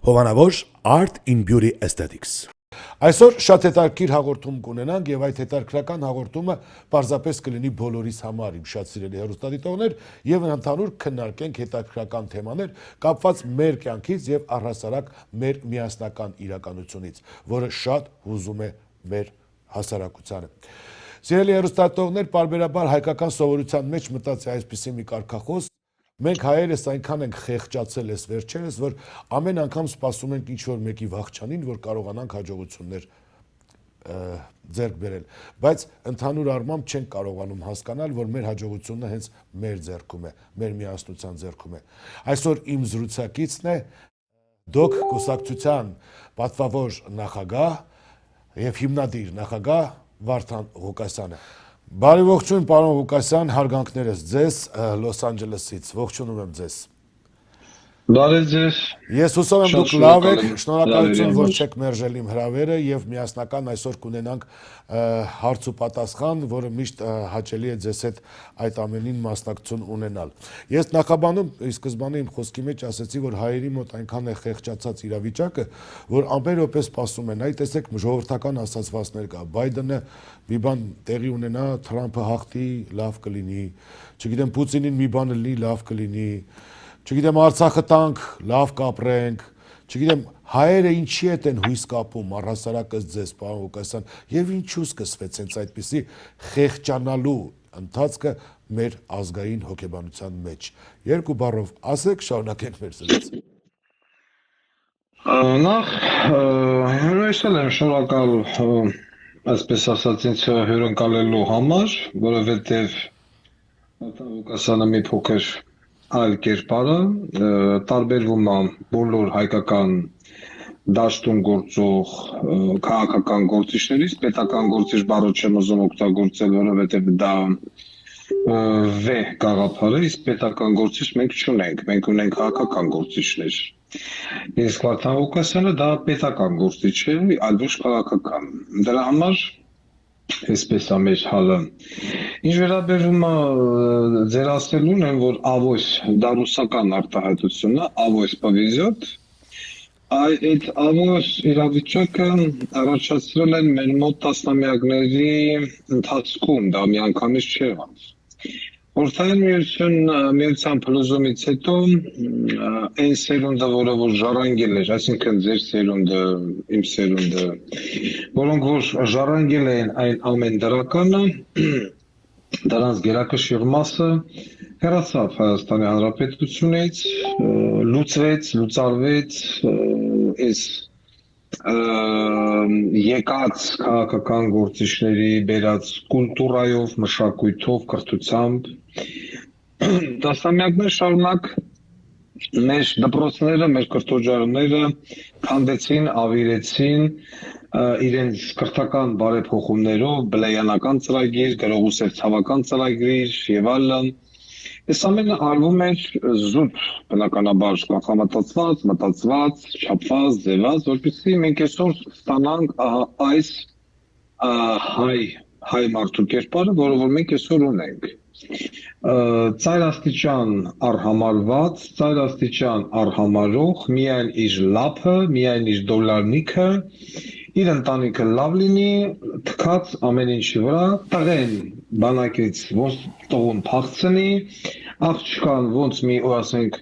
Հովանավոր Art in Beauty Aesthetics։ Այսօր շատ հետաքրքիր հաղորդում կունենանք եւ այդ հետաքրքրական հաղորդումը պարզապես կլինի բոլորիս համար, իմ շատ սիրելի հեռուստադիտողներ, եւ ընդհանուր քննարկենք հետաքրքրական թեմաներ կապված մեր կյանքից եւ առհասարակ մեր միասնական իրականությունից, որը շատ հուզում է մեր հասարակությանը։ Սիրելի հեռուստադիտողներ, պարբերաբար հայկական սովորության մեջ մտած է այսպիսի մի կարգախոս. մենք հայերս այնքան ենք խեղճացել այս վերջերս, որ ամեն անգամ սպասում ենք ինչ-որ մեկի վախճանին, որ կարողանանք հաջողություններ ձեռք բերել, բայց ընդհանուր առմամբ չենք կարողանում հասկանալ, որ մեր հաջողությունը հենց մեր ձեռքում է, մեր միասնության ձեռքում է։ Այսօր իմ զրուցակիցն է Դոկ կուսակցության պատվավոր նախագահ եւ հիմնադիր նախագահ Վարդան Ղուկասյանը։ Բարի ողջույն, պարոն Ղուկասյան, հարգանքներս ձեզ Լոս Անջելեսից, ողջունում եմ ձեզ։ Բարի ձեզ։ Ես հուսով եմ դուք լավ եք, շնորհակալություն, որ չեք մերժել իմ հրավերը եւ միասնական այսօր կունենանք հարց ու պատասխան, որը միշտ հաճելի է ձեզ հետ այդ ամենին մասնակցություն ունենալ։ Ես նախաբանում ի սկզբանե իմ խոսքի մեջ ասացի, որ հայերի մոտ այնքան է խեղճացած իրավիճակը, որ ամբերոպես սպասում են, այ տեսեք ժողովրդական ասացվածներ կա, Բայդենը մի բան տեղի ունենա, Թրամփը հաղթի, լավ կլինի, չգիտեմ Պուտինին մի բան լինի, լավ կլինի, չգիտեմ Արցախը տանք, լավ կապրենք, չգիտեմ հայերը ինչի հետ են հույս կապում առհասարակս ձեզ, պարոն Ղուկասյան, եւ ինչու սկսվեց հենց այդպիսի խեղճանալու ընթացքը մեր ազգային հոգեբանության մեջ։ Երկու բառով ասեք, շարունակենք մեր զրույցը։ Նախ հյուրերել եմ շնորհակալ, այսպես ասած, ինձ հյուրընկալելու համար, որովհետև Ղուկասյանը մի փոքր այլ կերպարը տարբերվում է բոլոր հայկական դաշտում գործող քաղաքական գործիչներից, պետական գործիչ բառը չեմ ուզում օգտագործել, որովհետև դա վեհ գաղափար է, իսկ պետական գործիչ մենք չունենք, մենք ունենք քաղաքական գործիչներ։ Իսկ Վարդան Ղուկասյանը դա պետական գործիչ է, այլ ոչ քաղաքական։ Դրա համար այսպես է մեր հալը։ Ինչ վերաբերում է ձեր ասելուն եմ, որ ավոս դա ռուսական արտահայտությունն է, ավոս պովեզյոտ, այդ ավոս իրավիճակը առաջացրել են մեր մոտ տասնամյակների ընթացքում, դա միանգամից չէ եղավ։ Խորհրդային միության փլուզումից հետո այն սերունդը, որը որ ժառանգել էր, այսինքն ձեր սերունդը, իմ սերունդը, որոնք որ ժառանգել են այն ամեն դրականը, դրանց գերակշիռ մասը հեռացավ Հայաստանի Հանրապետությունից, լուծվեց, լուծարվեց այս եկած քաղաքական գործիչների բերած կուլտուրայով, մշակույթով, կրթությամբ, տասնամյակներ շարունակ մեր դպրոցները, մեր կրթօջախները քանդեցին, ավիրեցին իրենց կրթական բարեփոխումներով, բլեյանական ծրագիր, գրողուսեր ցավական ծրագիր եւ այլն։ Այս ամենը արվում էր զուտ, բնականաբար կանխամտածված, մտածված, չափված, ձևած, որպեսզի մենք այսօր ստանանք այս հայ մարդու կերպարը, որը որ մենք այսօր ունենք։ Ծայր աստիճան արհամարված, ծայր աստիճան արհամարող, միայն իր լափը, միայն իր դոլարնիքը, իր ընտանիքը լավ լինի, թքած ամեն ինչի վրա, տղեն բանակից ոնց տողուն փախցնի, աղջկան ոնց մի ասենք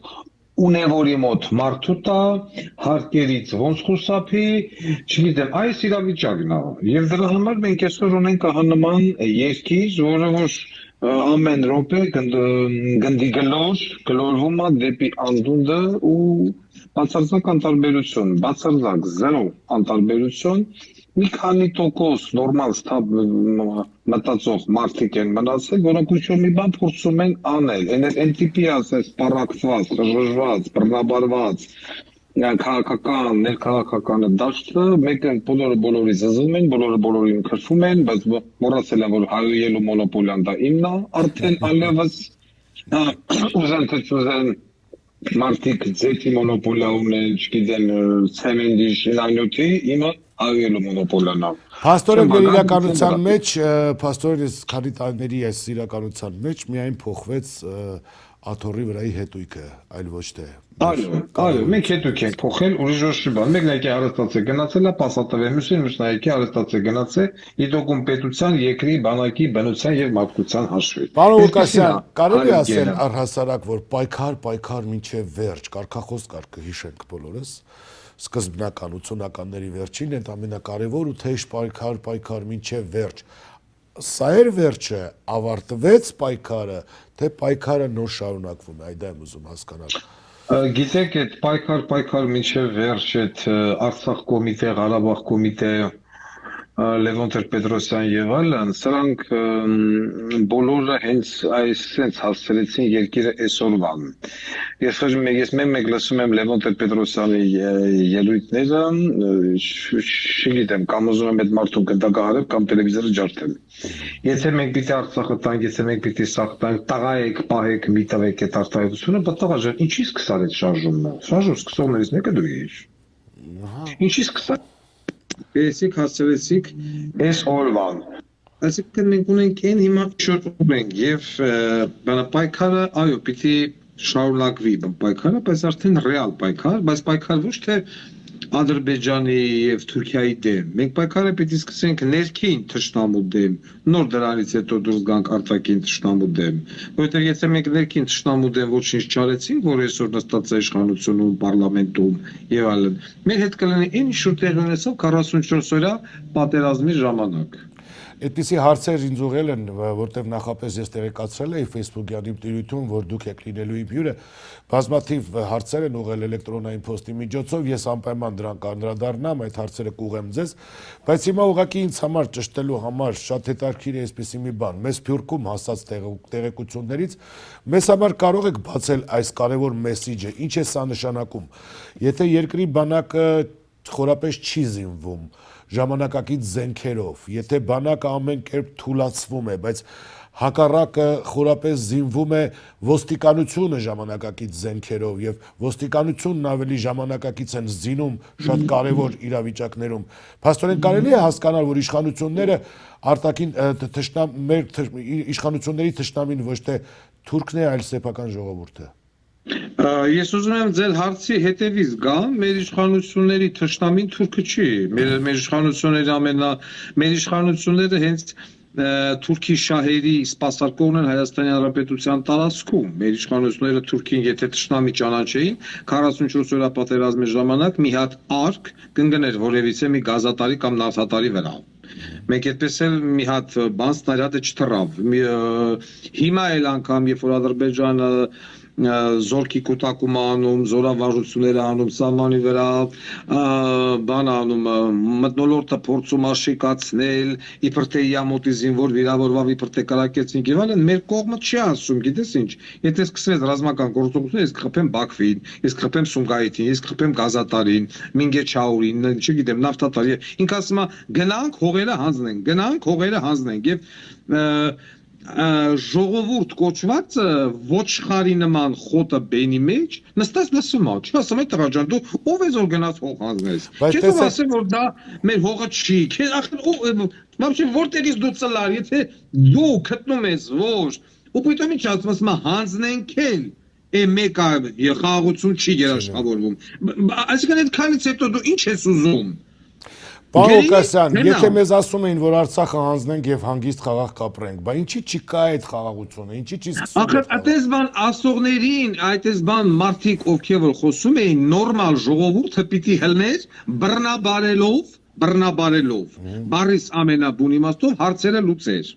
ունևորի մոտ մարդու տա, հարկերից ոնց խուսափի, չգիտեմ, այս իրավիճակն է։ Եվ դրա համար մենք այսօր ունենք նման երկիր, որը որ ամեն րոպե գնդի գլորվում է դեպի անդունդը ու բացարձակ անտարբերություն, բացարձակ զերո անտարբերություն, մի քանի տոկոս նորմալ մտածող մարդիկ են մնացել, որոնք ինչ-որ մի բան փորձում են անել, այն տիպի ասես պառակտված, խժժված, բռնաբարված, քաղաքական, ներքաղաքականը դաշտը, մեկը բոլորի զզվում են, բոլորին քրվում են, բայց մոռացել են, որ հայոյելու մոնոպոլիան դա իմն է, արդեն այլևս ուզեն թե չուզեն մարդիկ ձեթի մոնոպոլիա ունեն, չգիտեմ, ցեմենտի, շինանյութի, իմը հայոյելու մոնոպոլիան է։ Փաստորեն մեր իրականության մեջ, փաստորեն քանի տարիների այս իրականության մեջ միայն փոխվեց աթոռի վրայի հետույքը, այլ ոչ թե։ Այո, մենք հետուք ենք փոխել, ուրիշ ոչ մի բան։ Մեկն այդի արստացե գնացել է, պասատավի մյուսին մշնայքի արստացե գնացել, իդոկում պետության, երկրի, բանակի, բնության եւ մարդկության հաշվին։ Պարոն Ղուկասյան, կարելի է ասել առհասարակ, որ պայքար մինչև վերջ, կարգախոս կար կհիշենք բոլորս, սկզբնական 80-ականների վերջին, այդ ամենակարևոր ու թեժ պայքար մինչև վերջ։ Սա էր վերջը, ավարտվեց պայքարը, թե պայքարը նոր շարունակվում է, այդ եմ ուզում հասկանալ։ Գիտեք, այդ պայքար մինչև վերջ այդ Արցախ կոմիտե, Ղարաբաղ կոմիտե, Լևոն Տեր-Պետրոսյան եւ այլն, սրանք բոլորը հենց այսպես հասցրեցին երկիրը այսօրվան։ Ես մեկ լսում եմ Լևոն Տեր-Պետրոսյանի ելույթները, չգիտեմ, կամ ուզում եմ այդ մարդուն կդակահարել կամ տելևիզորը ջարդել։ Եթե մենք պիտի Արցախը տանք, եթե մենք պիտի սաղ տանք, տղա եք, պահեք, մի տվեք այդ արտահայտությունը, բայց տղա ջան, ինչի սկսալ այդ շարժումը։ Շարժում սկսողներից մեկը դու ես։ Ինչի սկսալ։ Էսիկ հասցրեցիք այս օրվան։ Այսինքն մենք ունենք այն հիմա շրջում ենք եւ պայքարը, այո, պիտի շարունակվի պայքարը, բայց արդեն ռեալ պայքար, բայց պայքար ոչ թե Ադրբեջանի եւ Թուրքիայի դեմ։ Մենք պայքարը պիտի սկսենք ներքին թշնամու դեմ, նոր դրանից հետո դուրս գանք արտաքին թշնամու դեմ։ Որովհետեւ եթե մենք ներքին թշնամու դեմ ոչինչ չարեցինք, որ այսօր նստած է իշխանությունում, պարլամենտում եւ այլն, մեր հետ կլինի այն ինչ որ տեղի ունեցավ 44 օրյա պատերազմի ժամանակ։ Այդպիսի հարցեր ինձ ուղղել են, որտեղ նախապես ես տեղեկացրել էի Facebook-յան իմ տիրույթում, որ դուք եք լինելու իմ հյուրը, բազմաթիվ հարցեր են ուղղել էլեկտրոնային փոստի միջոցով, ես անպայման դրանք անդրադառնամ, այդ հարցերը կուղեմ ձեզ, բայց հիմա ուղղակի ինձ համար ճշտելու համար շատ հետաքրքիր է այսպիսի մի բան, մեզ Փյուրքում հասած տեղեկություններից, մեզ համար կարող եք բացել այս կարևոր մեսիջը, ինչ է սա նշանակում, եթե երկրի բանակը խորապես չի զինվում, ժամանակակից զենքերով, եթե բանակը ամեն կերպ թուլացվում է, բայց հակառակը խորապես զինվում է ոստիկանությունը ժամանակակից զենքերով եւ ոստիկանությունն ավելի ժամանակակից են զինում շատ կարևոր իրավիճակներում։ Փաստորեն կարելի է հասկանալ, որ իշխանությունները արտաքին մեր իշխանությունների թշնամին ոչ թե թուրքն է, այլ սեփական ժողովուրդը։ Ես ուզում եմ ձեր հարցի հետևից գամ, մեր իշխանությունների թշնամին թուրքը չի, մեր իշխանությունները հենց Թուրքի շահերի սպասարկողն են Հայաստանի Հանրապետության տարածքում, մեր իշխանությունները Թուրքին եթե թշնամի ճանաչեին 44 օրյա պատերազմի ժամանակ մի հատ արկ կընկներ որևիցե մի գազատարի կամ նավթատարի վրա։ Մենք այդպես էլ մի հատ բան սնարյադը չթռավ։ Հիմա էլ անգամ երբ որ Ադրբեջանը զորքի կուտակում անում, զորավարժություններ անում, սահմանի վրա, բան անում, մթնոլորտը փորձում աշիկացնել, իբր թե իամոտի զինվոր վիրավորվավ, իբր թե կրակեցին եւ այլն, մեր կողմը չի ասում, գիտես ինչ, եթե սկսվեց ռազմական գործողություն, ես կխփեմ Բաքվին, ես կխփեմ Սումգայիթին, ես կխփեմ Գազատարին, Մինգեչաուրին, չգիտեմ, նավթատարի, ինքը ասում է գնանք հողերը հանձնենք եւ ժողովուրդ կոչվածը ոչխարի նման խոտը բենի մեջ նստած լսում է, չի ասում այդ տղա ջան դու ով ես որ գնաց հող հանձնես, չէ՞ ասեմ որ դա մեր հողը չի, вообще որտեղից դու ծլար, եթե դու գտնում ես որ ու պիտոմի չասում հանձնենք էլ մեկը խաղաղություն չի երաշխավորվում, այսինքն այդ քանից հետո դու ինչ ես ուզում։ Պարոն Ղուկասյան, եթե մեզ ասում էին, որ Արցախը հանձնենք եւ հանգիստ խաղաղ կապրենք, բա ինչի չկա այդ խաղաղությունը, ինչի չի սկսվում։ Ախր այդպես բան ասողներին, այդպես բան մարդիկ ովքեր որ խոսում էին, նորմալ ժողովուրդը պիտի հլներ բռնաբարելով, բարիս ամենաբուն իմաստով հարցերը լուծեր։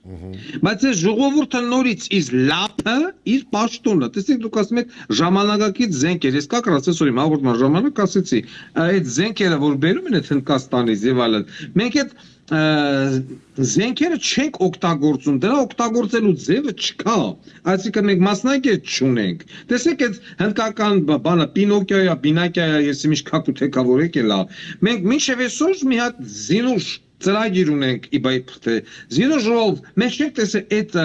Բայց այս ժողովուրդը նորից իր լափը, իր պաշտոնը, տեսեք դուք ասում եք ժամանակակից զենքեր, ես կակրացես օրի հաղորդման ժամանակ ասեցի, այդ զենքերը որ բերում են այդ Հնդկաստանից եւ այլն, մենք այդ զենքերը չենք օգտագործում, դրա օգտագործելու ձևը չկա, այսինքն մենք մասնակից չունենք։ Տեսեք այդ հնդկական բանը Պինոկիոյա, Բինակիա, ես իմիշ քակու թեկավոր եկել է։ Մենք մինչև այսօր մի հատ զինուշ ծրագիր ունենք իբայփտե զինոժով մենք չենք տեսել այդ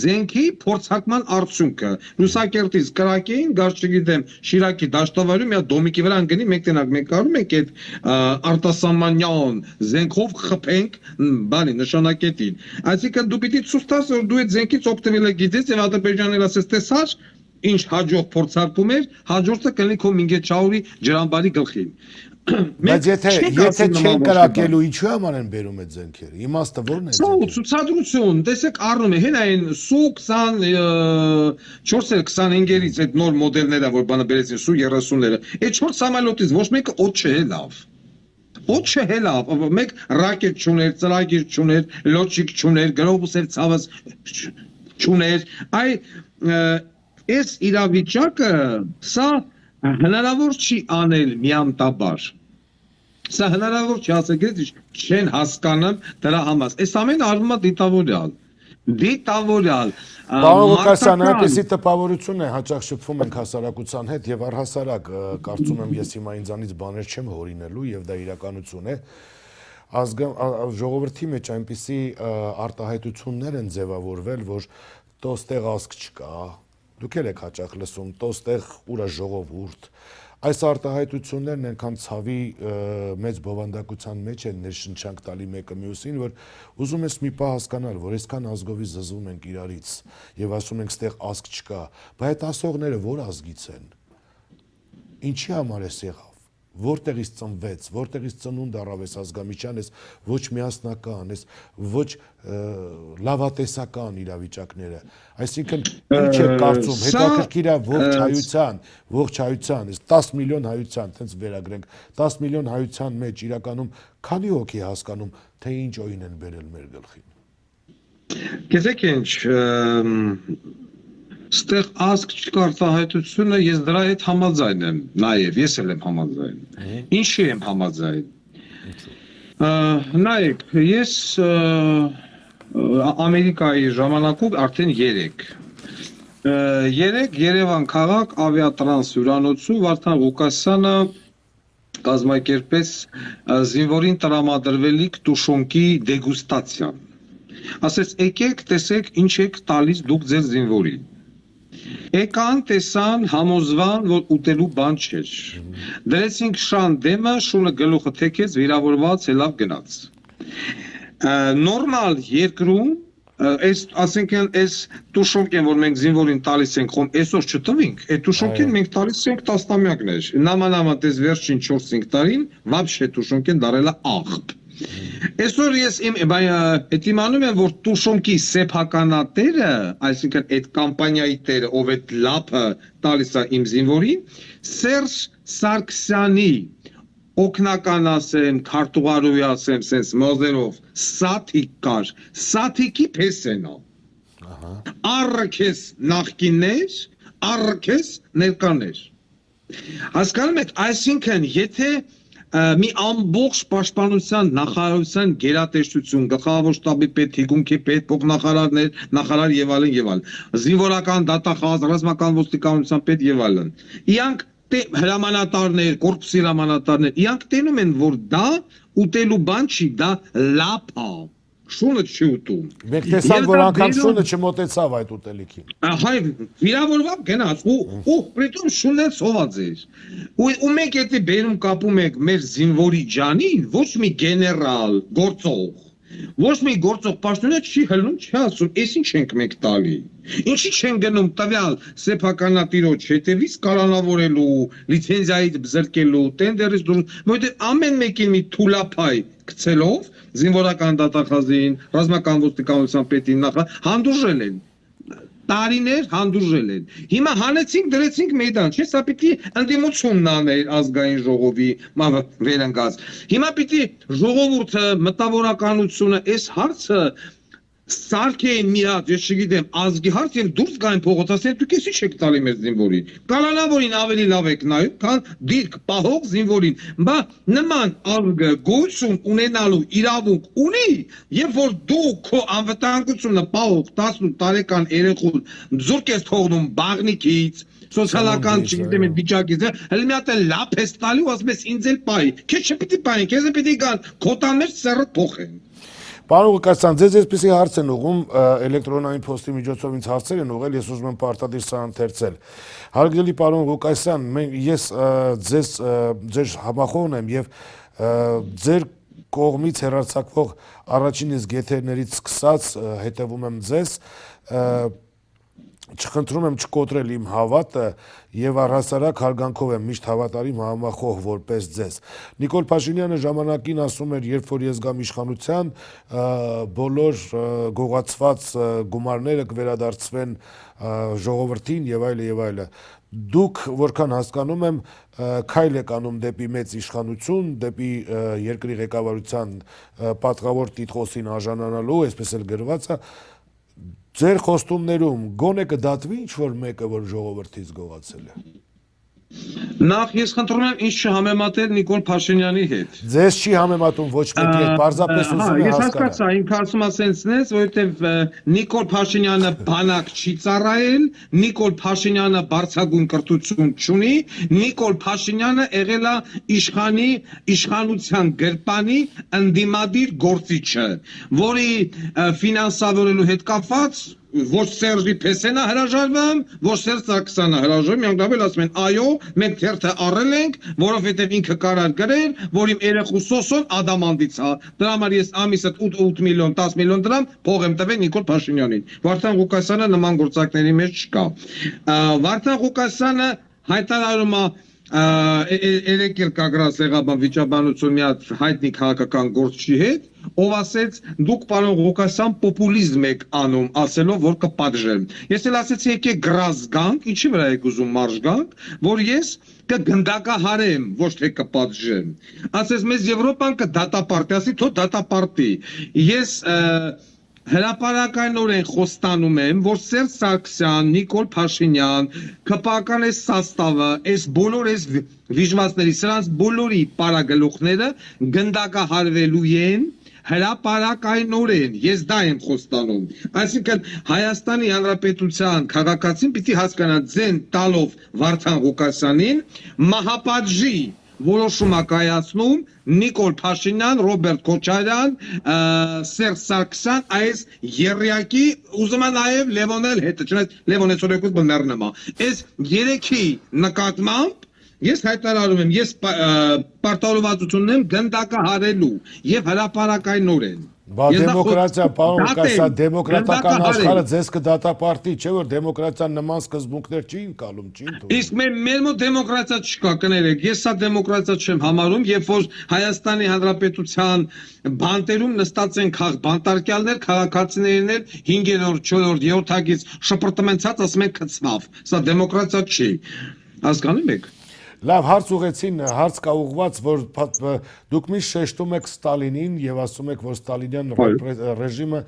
զենքի փորձակման արդյունքը լուսակերտից կրակեին գար չգիտեմ Շիրակի դաշտավարում մի դոմիկի վրա անգնի մենք տենակ մենք կարում ենք այդ արտասահմանյան զենքով խփենք բանի նշանակետին այսինքն դու պիտի ցույց տաս որ դու այդ զենքից օգտվել ես գիտես եւ ադրբեջանել ասես տեսար ինչ հաջող փորձարկում էր հաջորդը կլինի քո Մինգեչաուրի ջրամբարի գլխին Բայց եթե չեն կրակելու ինչու համար են բերում այդ զենքերը իմաստը ո՞րն է ցուցադրություն տեսեք առնում է հեն այն Սու 24-25-ից այդ նոր մոդելները որ բանը բերեցին Սու 30-ները այդ 4 սամալյոտից ոչ մեկը օդ չէ լավ Ոչ չէ լավ մեկ ռակետ չուներ ծրագիր չուներ լոջիկ չուներ գլոբուս էր ցավս չուներ այ Այս իրավիճակը սա հնարավոր չի անել միամտաբար Սա հնարավոր չի ասել չեն հասկանում դրա համար Այս ամենը արվում է դիտավորյալ Պարոն Ղուկասյան այնպեսի տպավորություն է հաճախ շփվում ենք հասարակության հետ եւ առհասարակ կարծում եմ ես հիմա ինձանից բաներ չեմ հորինելու եւ դա իրականություն է ժողովրդի մեջ այնպեսի արտահայտություններ են ձևավորվել որ տոստեղ ազգ չկա Դուք եք հաճախ լսում, տոստեղ ուրա ժողովուրդ, այս արտահայտություններն ենքան ցավի մեծ բովանդակության մեջ են ներշնչանք տալի մեկը մյուսին, որ ուզում ես մի պահ հասկանալ, որ այսքան ազգովի զզվում ենք իրարից եւ ասում ենք ստեղ ազգ չկա, բայց այդ ասողները որ ազգից են։ Ինչի համար է եղավ։ Որտեղից ծնվեց, որտեղից ծնունդ առավ այս ազգամիջյան, այս ոչ միասնական, այս ոչ լավատեսական իրավիճակները։ Այսինքն ինչ է կարծում, հետաքրքիր է ողջ հայության, այս 10 միլիոն հայության, տենց վերագրենք, 10 միլիոն հայության մեջ իրականում քանի հոգի է հասկանում, թե ինչ օին են բերել մեր գլխին։ Գիտեք ինչ, Ստեղ ազգ չկարտահայտությունը ես դրա հետ համաձայն եմ, նաև ես էլ եմ համաձայն։ Ինչի եմ համաձայն։ Նայեք, ես Ամերիկայի ժամանակով արդեն 3 Երևան քաղաք ավիատրանս հյուրանոցում Վարդան Ղուկասյանը կազմակերպեց զինվորին տրամադրվելիք տուշոնկի դեգուստացիա։ Ասեց եկեք տեսեք ինչ եք տալիս դուք ձեր զինվորին։ Եկան տեսան համոզվան որ ուտելու բան չէր դրեցինք շան դեմը շունը գլուխը թեքեց վիրավորված ելավ գնաց նորմալ երկրում ասենք այս տուշոնկեն որ մենք զինվորին տալիս ենք խոմ այսօր չտվինք այդ տուշոնկեն մենք տալիս ենք տասնամյակներ նամանավանդ այս վերջին 4-5 տարին вообще տուշոնկեն դարել է աղբ Այսօր ես իմանում եմ, որ տուշոնկի սեփականատերը, այսինքն այդ կամպանիայի տերը, ով այդ լափը տալիս է իմ զինվորին, Սերժ Սարգսյանի օգնական ասեմ, քարտուղարուի ասեմ, սենց մոզերով, սաթիկ կար, սաթիկի փեսենա։ Առքես նախկիններ, առքես ներկաներ։ Հասկանում եք, այսինքն, եթե մի ամբողջ պաշտպանության նախարարության գերատեսչություն, գլխավոր շտաբի պետ, թիկունքի պետ, փոխնախարարներ, նախարար եւ այլն, զինվորական դատախազ, ռազմական ոստիկանության պետ եւ այլն։ Իրանք հրամանատարներ, կորպուսի հրամանատարներ, իրանք տենում են, որ դա ուտելու բան չի, դա լափ է։ Շունը չի ուտում։ Մենք տեսանք, որ անգամ շունը չմոտեցավ այդ ուտելիքին։ Հայ, վիրավորված գնաց ու պրիտում շունը սոված էր։ Ու մենք եթե բերում կապում ենք մեր զինվորի ջանին, ոչ մի գեներալ, գործող, ոչ մի գործող պաշտոնյա չի հլնում, չի ասում, «Էս ինչ ենք մենք տալի»։ Ինչի չեն գնում տվյալ սեփականատիրոջ հետևից կալանավորելու, լիցենզիայից բզրկելու, տենդերից դուրս, որովհետև ամեն մեկին մի թուլափայ գցելով զինվորական դատախազին, ռազմական ոստիկանության պետին հանդուրժել են։ Տարիներ հանդուրժել են։ Հիմա հանեցինք, դրեցինք մեյդան, չէ՞, սա պիտի ընդդիմությունն աներ ազգային ժողովի վերընկած։ Հիմա պիտի ժողովուրդը, մտավորականությունը, այս հարցը սարքեին մի հատ, ես չգիտեմ, ազգի հարց եւ դուրս գային փողոց, ասեն դուք էսի չեք տալի մեր զինվորին։ Կալանավորին ավելի լավ եք նայում, քան դիրք պահող զինվորին։ Բա նման ազգը գոյություն ունենալու իրավունք ունի, երբ որ դու քո անվտանգությունը պահող 18 տարեկան երեխուն ձուրկ ես թողնում բաղնիկից, սոցիալական, Սնունդից, չգիտեմ, այդ վիճակից, հələ մի հատ էլ լապ ես տալի ու ասում ես ինձ էլ բայ։ Քեզ չպիտի բայ, քեզ պիտի գան, քոտան մեջ սերը փոխեն։ Պարոն Ղուկասյան, ձեզ այսպեսի հարց են ուղում էլեկտրոնային փոստի միջոցով ինձ հարցեր են ուղել, ես ուզում եմ պարտադիր սա ընթերցել։ Հարգելի պարոն Ղուկասյան, ես ձեր համախոհն եմ եւ ձեր կողմից հեռարձակվող առաջին իսկ եթերներից սկսած հետևում եմ ձեզ, չխնդրում եմ չկոտրել իմ հավատը եւ առհասարակ հարգանքով եմ միշտ հավատարիմ համախոհ որպես ձեզ։ Նիկոլ Փաշինյանը ժամանակին ասում էր, երբ որ ես գամ իշխանության, բոլոր գողացված գումարները կվերադարձվեն ժողովրդին եւ այլը եւ այլը։ Դուք որքան հասկանում եմ, քայլ եք անում դեպի մեծ իշխանություն, դեպի երկրի ղեկավարության պատղավոր տիտղոսին արժանանալու, այսպես էլ գրված է, ձեր խոստումներում գոնե կդատվի ինչ-որ մեկը, որ ժողովրդից գողացել է։ Նախ ես խնդրում եմ ինձ չհամեմատել Նիկոլ Փաշինյանի հետ։ Ձեզ չի համեմատում ոչ մեկի հետ, պարզապես ուզում եմ Ես հասկանալ։ հասկացա, ինքը ասում ասենցն է, որովհետև Նիկոլ Փաշինյանը բանակ չի ծառայել, Նիկոլ Փաշինյանը բարձրագույն կրթություն չունի, Նիկոլ Փաշինյանը եղել է իշխանության գրպանի ընդդիմադիր գործիչը, որի ֆինանսավորելու հետ կապված ոչ Սերժի Փեսենը հրաժարվում, ոչ Սերժ Սարգսյանը հրաժարվում, միանգամել ասում են, այո, մենք թերթը առել ենք, որովհետև ինքը կարար գրել, որ իմ երեխու Սոսոն ադամանդից է։ Դրա համար ես ամիսը 8 միլիոն, 10 միլիոն դրամ փող եմ տվել Նիկոլ Փաշինյանին։ Վարդան Ղուկասյանը նման գործակների մեջ չկա։ Վարդան Ղուկասյանը հայտարարում է Էրեկել կագրած եղաբան վիճաբանություն մի հատ հայտնի քաղաքական գործչի հետ, ով ասեց դուք պարոն Ղուկասյան պոպուլիզմ եք անում, ասելով որ կպատժեմ։ Ես էլ ասեցի եկեք գրազ գանք, ինչի վրա եք ուզում մարժ գանք, որ ես կգնդակահարեմ, ոչ թե կպատժեմ։ Ասես մեզ Եվրոպան կդատապարտի, ասի թո դատապարտի։ Ես հրապարակայնորեն խոստանում եմ, որ Սերժ Սարգսյան, Նիկոլ Փաշինյան, ԿՊԱ-ական այս սաստավը, այս բոլոր այս վիժվածների, սրանց բոլորի պարագլուխները գնդակահարվելու են հրապարակայնորեն, ես դա եմ խոստանում։ Այսինքն Հայաստանի Հանրապետության քաղաքացին պիտի հասկանա ձեն տալով Վարդան Ղուկասյանին մահապատժի որոշում կայացնում Նիկոլ Փաշինյան, Ռոբերտ Քոչարյան, Սերժ Սարգսյան, այս երյակի ուզում եմ նաև Լևոնել հետ, չնայած Լևոնը ծորեկուց բներնեմ։ Այս երեքի նկատմամբ ես հայտարարում եմ, ես պարտավորվածություն եմ գնդակահարելու եւ հրապարակայնորեն։ Բա դեմոկրատիա, պարոն Ղուկասյան, դեմոկրատական աշխարհը ձեզ կդատապարտի, չէ՞ որ դեմոկրատիան նման սկզբունքներ չի ընկալում, չի ընդունում։ Իսկ մեր մոտ դեմոկրատիա չկա, կներեք, ես սա դեմոկրատիա չեմ համարում, երբ որ Հայաստանի Հանրապետության բանտերում նստած են բանտարկյալներ, քաղաքացիներն էլ 5-րդ, 4-րդ, 7-ագից շպրտմենցած ասում են քծվավ։ Սա դեմոկրատիա չի։ Հասկանում եք։ Լավ, հարց ուղեցին, հարց կա ուղված, որ դուք միշտ շեշտում եք Ստալինին եւ ասում եք, որ Ստալինյան ռեժիմը